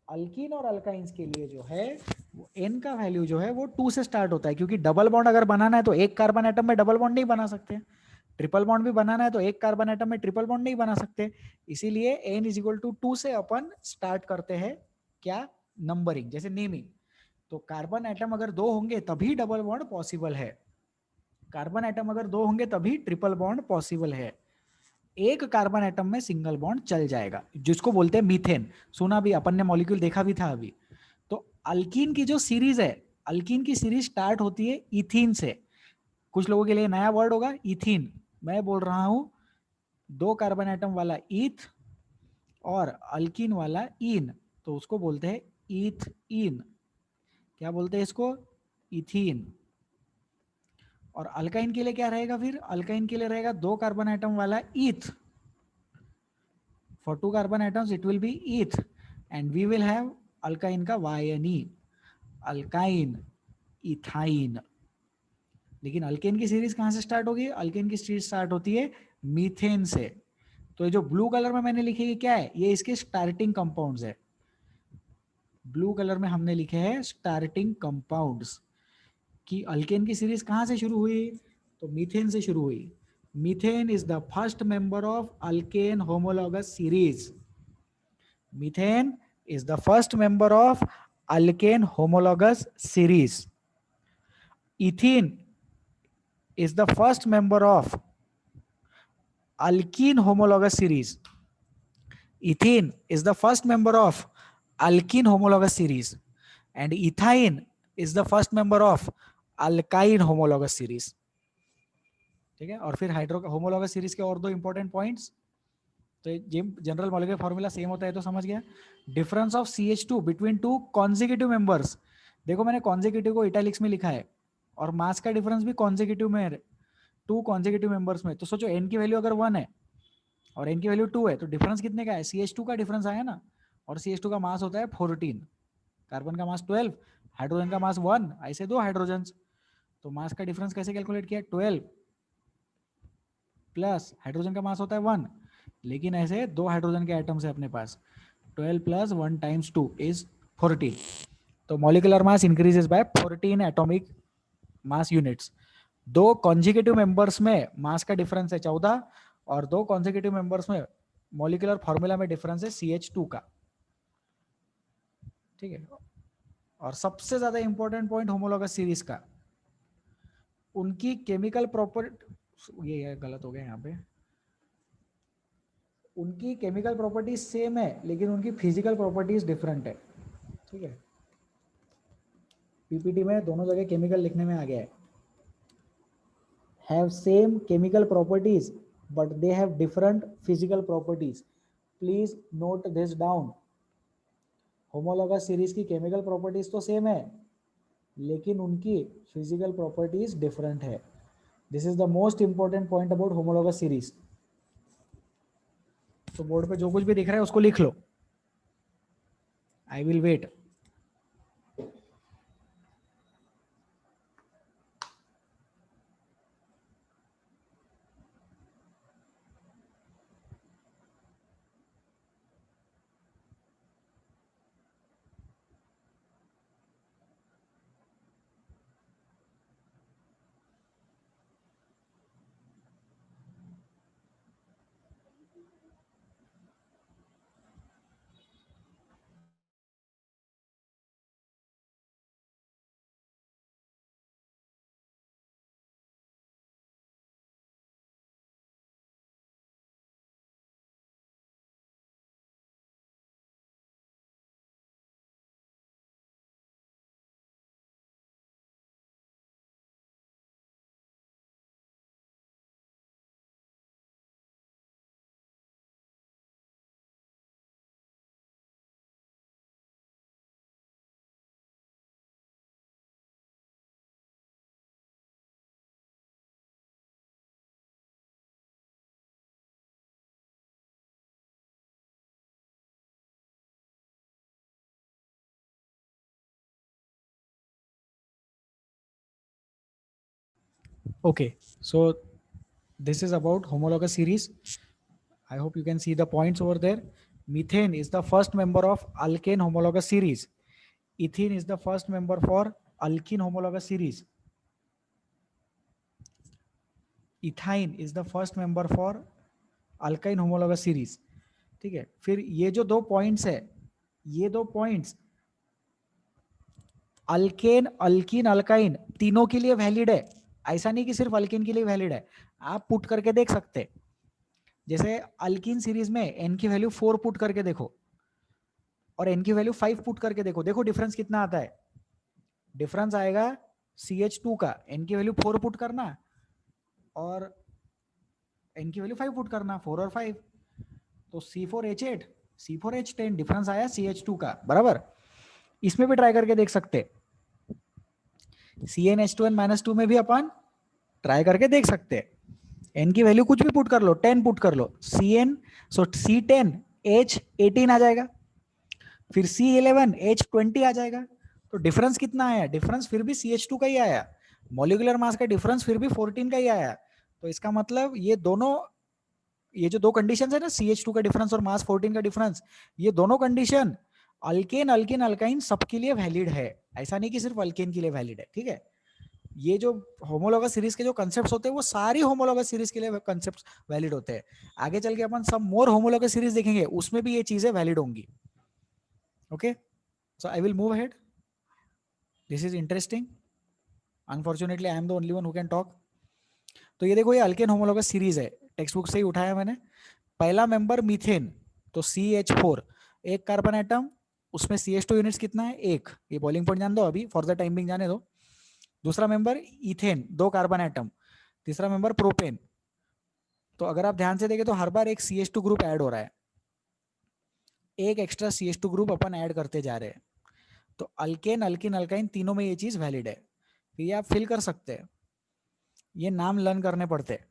alkyne और अल्काइंस के लिए जो है वो n का वैल्यू जो है वो 2 से स्टार्ट होता है, क्योंकि डबल बॉन्ड अगर बनाना है तो एक कार्बन एटम में डबल बॉन्ड नहीं बना सकते, ट्रिपल बॉन्ड भी बनाना है तो एक कार्बन एटम में ट्रिपल बॉन्ड नहीं बना सकते। इसीलिए n = 2 से अपन स्टार्ट करते हैं क्या, नंबरिंग, जैसे नेमिंग। तो कार्बन एटम अगर 2 होंगे तभी डबल बॉन्ड पॉसिबल है, कार्बन एटम अगर 2 होंगे तभी ट्रिपल बॉन्ड पॉसिबल है। एक कार्बन एटम में सिंगल बॉन्ड चल जाएगा, जिसको बोलते हैं मीथेन। सुना भी, अपन ने मॉलिक्यूल देखा भी था अभी। तो अल्कीन की जो सीरीज है, अल्कीन की सीरीज स्टार्ट होती है इथीन से। कुछ लोगों के लिए नया वर्ड होगा इथीन, मैं बोल रहा हूं 2 कार्बन एटम वाला ईथ और अल्कीन वाला इन, तो उसको बोलते हैं ईथइन। क्या बोलते हैं इसको, इथीन। और अल्काइन के लिए क्या रहेगा, फिर अल्काइन के लिए रहेगा 2 कार्बन एटम वाला ईथ। For 2 carbon atoms it will be eth, and we will have alkyne का YNE, alkyne, इथाइन। लेकिन अल्केन की सीरीज कहां से स्टार्ट होगी, अल्केन की सीरीज स्टार्ट होती है मीथेन से। तो ये जो ब्लू कलर में मैंने लिखे क्या है, ये इसके स्टार्टिंग कंपाउंड्स है। ब्लू कलर में हमने लिखे हैं स्टार्टिंग कंपाउंड्स, कि अल्केन की सीरीज कहां से शुरू हुई, तो मीथेन से शुरू हुई। Methane is the first member of alkane homologous series. Methane is the first member of alkane homologous series. Ethene is the first member of alkene homologous series. Ethene is the first member of alkene homologous series, and ethine is the first member of alkyne homologous series. ठीक है, और फिर हाइड्रो होमोलॉगस सीरीज के और 2 इंपॉर्टेंट पॉइंट्स। तो जनरल मॉलिक्यूलर फॉर्मूला सेम होता है तो समझ गया। Difference of CH2 between 2 consecutive members, देखो मैंने कॉन्जिक्यूटिव को इटैलिक्स में लिखा है, और मास का डिफरेंस भी कॉन्जिक्यूटिव में है, 2 कॉन्जिक्यूटिव मेंबर्स में। तो सोचो n की वैल्यू अगर 1 है और n की वैल्यू 2 है, तो डिफरेंस कितने का है, CH2 का डिफरेंस आया ना। और CH2 का मास होता है 14, कार्बन का मास 12, हाइड्रोजन का मास 1, ऐसे 2 हाइड्रोजन। तो मास का डिफरेंस कैसे कैलकुलेट किया, 12 प्लस हाइड्रोजन का मास होता है 1, लेकिन ऐसे 2 हाइड्रोजन के एटम्स है अपने पास, 12 + 1 × 2 इज 14। तो molecular mass increases by 14 atomic mass units. 2 consecutive members में मास का डिफरेंस है 14, और 2 कॉन्जिक्यूटिव मेंबर्स में मॉलिक्यूलर फॉर्मूला में डिफरेंस है CH2 का, ठीक है। और सबसे ज्यादा इंपॉर्टेंट पॉइंट होमोलॉगस सीरीज का, उनकी केमिकल प्रॉपर्टी, ये गलत हो गया यहाँ पे, उनकी केमिकल प्रॉपर्टीज सेम है लेकिन उनकी फिजिकल प्रॉपर्टीज डिफरेंट है, ठीक है। पीपीटी में दोनों जगह केमिकल लिखने में आ गया है, have same chemical properties but they have different physical properties, please note this down. Homologous series की केमिकल प्रॉपर्टीज तो सेम है लेकिन उनकी फिजिकल प्रॉपर्टीज डिफरेंट है। This is the most important point about homologous series. तो बोर्ड पे जो कुछ भी दिख रहा है उसको लिख लो, I will wait. Okay, so this is about homologous series. I hope you can see the points over there. Methane is the first member of alkane homologous series. Ethene is the first member for alkene homologous series. Ethyne is the first member for alkyne homologous series. ठीक है, फिर ये जो दो पॉइंट्स है, ये दो पॉइंट्स अल्केन, अल्कीन, अल्काइन तीनों के लिए वैलिड है। ऐसा नहीं कि सिर्फ अल्कीन के लिए वैलिड है, आप पुट करके देख सकते। जैसे अल्कीन सीरीज में एन की वैल्यू 4 पुट करके देखो और एन की वैल्यू 5 पुट करके देखो, देखो डिफरेंस कितना आता है। डिफरेंस आएगा CH2 का, एन की वैल्यू 4 पुट करना और एन की वैल्यू 5 पुट करना, 4 और 5 तो C4H8 C4H10 डिफरेंस आया CH2 का, बराबर। इसमें भी ट्राई करके देख सकते। CnH2n-2 में भी अपन ट्राई करके देख सकते। एन की वैल्यू कुछ भी पुट कर लो, 10 पुट कर लो, Cn सो C10H18 आ जाएगा, फिर C11H20 आ जाएगा। तो डिफरेंस कितना आया? डिफरेंस फिर भी CH2 का ही आया, मॉलिक्यूलर मास का डिफरेंस फिर भी 14 का ही आया। तो इसका मतलब ये दोनों, ये जो दो कंडीशंस है ना, CH2 का डिफरेंस और मास 14 का डिफरेंस, ये दोनों कंडीशन अल्केन, अल्किन, अल्काइन सबके लिए वैलिड है। ऐसा नहीं कि सिर्फ अल्केन के लिए वैलिड है, ठीक है। ये जो होमोलॉगस सीरीज के जो कंसेप्ट्स होते हैं वो सारी होमोलॉगस सीरीज के लिए कंसेप्ट्स वैलिड होते हैं। आगे चल के अपन सब मोर होमोलॉगस सीरीज देखेंगे, उसमें भी ये चीजें वैलिड होंगी। Okay, so I will move ahead. This is interesting, unfortunately I am the only one who can talk. तो ये देखो, ये अल्केन होमोलॉगस सीरीज है, टेक्स्ट बुक से ही उठाया मैंने। पहला मेंबर मीथेन, तो CH4, एक कार्बन एटम, उसमें CH2 यूनिट्स कितना है? एक। ये बॉइलिंग पॉइंट जान दो अभी, फॉर द टाइम बिंग जाने दो। दूसरा मेंबर इथेन, दो कार्बन एटम। तीसरा मेंबर प्रोपेन। तो अगर आप ध्यान से देखें तो हर बार एक CH2 ग्रुप ऐड हो रहा है, एक एक्स्ट्रा CH2 ग्रुप अपन ऐड करते जा रहे हैं। तो अल्केन, अल्किन, अल्काइन तीनों में ये चीज वैलिड है। फिर ये आप फिल कर सकते हैं, ये नाम लर्न करने पड़ते हैं,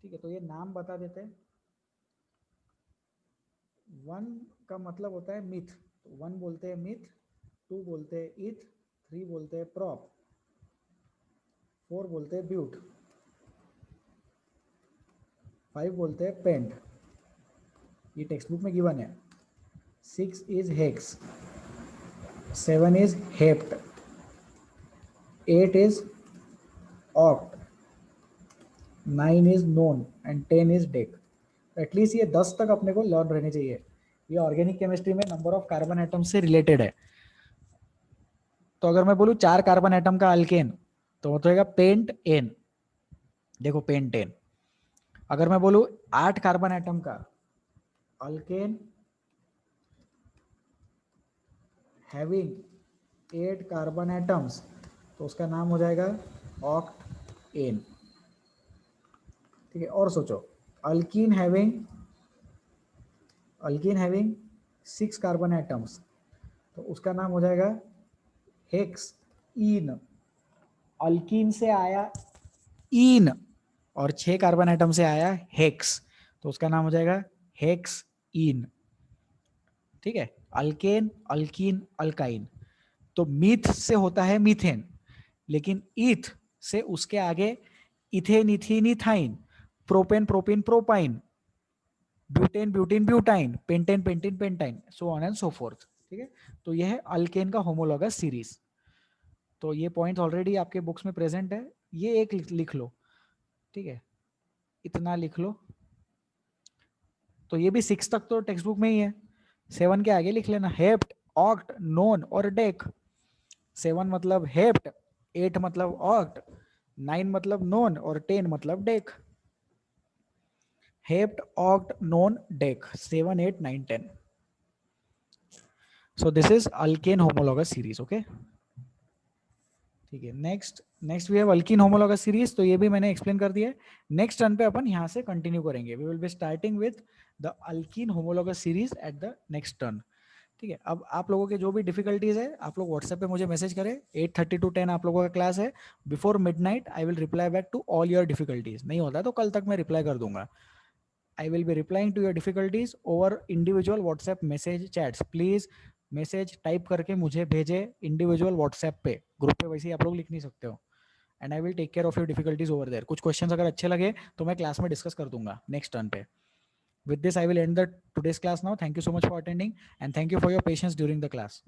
ठीक है। तो ये नाम बता देते हैं। वन का मतलब होता है मिथ, तो वन बोलते हैं मिथ, टू बोलते हैं इथ, थ्री बोलते हैं प्रॉप, फोर बोलते हैं ब्यूट, फाइव बोलते हैं पेंट, ये टेक्स्ट बुक में गिवन है। Six is hex, seven is hept, eight is oct, nine is non and 10 is dec. At least ये 10 तक अपने को लर्न रहने चाहिए। ये ऑर्गेनिक केमिस्ट्री में नंबर ऑफ कार्बन एटम से रिलेटेड है। तो अगर मैं बोलूँ 4 कार्बन एटम का अल्केन तो वो तो होगा पेंट एन। देखो पेंटेन। अगर मैं बोलूँ 8 कार्बन एटम का अल्केन हैविंग 8 कार्बन एटम्स तो उसका नाम हो जाएगा ऑक्ट एन। ठीक है, और सोचो अल्कीन हैविंग 6 कार्बन एटम्स तो उसका नाम हो जाएगा हेक्स इन। अल्कीन से आया इन और 6 कार्बन एटम से आया हेक्स तो उसका नाम हो जाएगा हेक्स इन। ठीक है, अल्केन अल्कीन अल्काइन। तो मीथ से होता है मीथेन, लेकिन ईथ से उसके आगे ethane ethene ethyne, propane propene propyne, butane butene butyne, pentane pentene pentyne, so on and so forth. ठीक है, तो यह है अल्केन का होमोलॉगस सीरीज। तो ये पॉइंट ऑलरेडी आपके बुक्स में प्रेजेंट है, ये एक लिख लो। ठीक है, इतना लिख लो। तो ये भी 6 तक तो टेक्स्ट बुक में ही है, 7 के आगे लिख लेना हेप्ट ऑक्ट नोन और डेक। 7 मतलब हेप्ट, 8 मतलब ऑक्ट, 9 मतलब नोन और 10 मतलब dec. Hept oct non dec 7 8 9 10। So this is alkane homologous series. Okay, ठीक है। Next we have alkene homologous series, तो ये भी मैंने एक्सप्लेन कर दिया है। नेक्स्ट टर्न पे अपन यहाँ से कंटिन्यू करेंगे। We will be starting with the alkene homologous series at the next turn. ठीक है, अब आप लोगों के जो भी डिफिकल्टीज है आप लोग व्हाट्सएप पे मुझे मैसेज करें। 8:30 to 10 आप लोगों का क्लास है। Before midnight I will reply back to all your difficulties. नहीं होता तो कल तक मैं रिप्लाई कर दूंगा। I will be replying to your difficulties over individual WhatsApp message chats. Please message type करके मुझे भेजे इंडिविजुअल व्हाट्सएप पे, ग्रुप पे वैसे ही आप लोग लिख नहीं सकते हो। And I will take care of your difficulties over there. कुछ क्वेश्चंस अगर अच्छे लगे तो मैं क्लास में डिस्कस कर दूंगा नेक्स्ट टर्न पे। With this, I will end the today's class now. Thank you so much for attending and thank you for your patience during the class.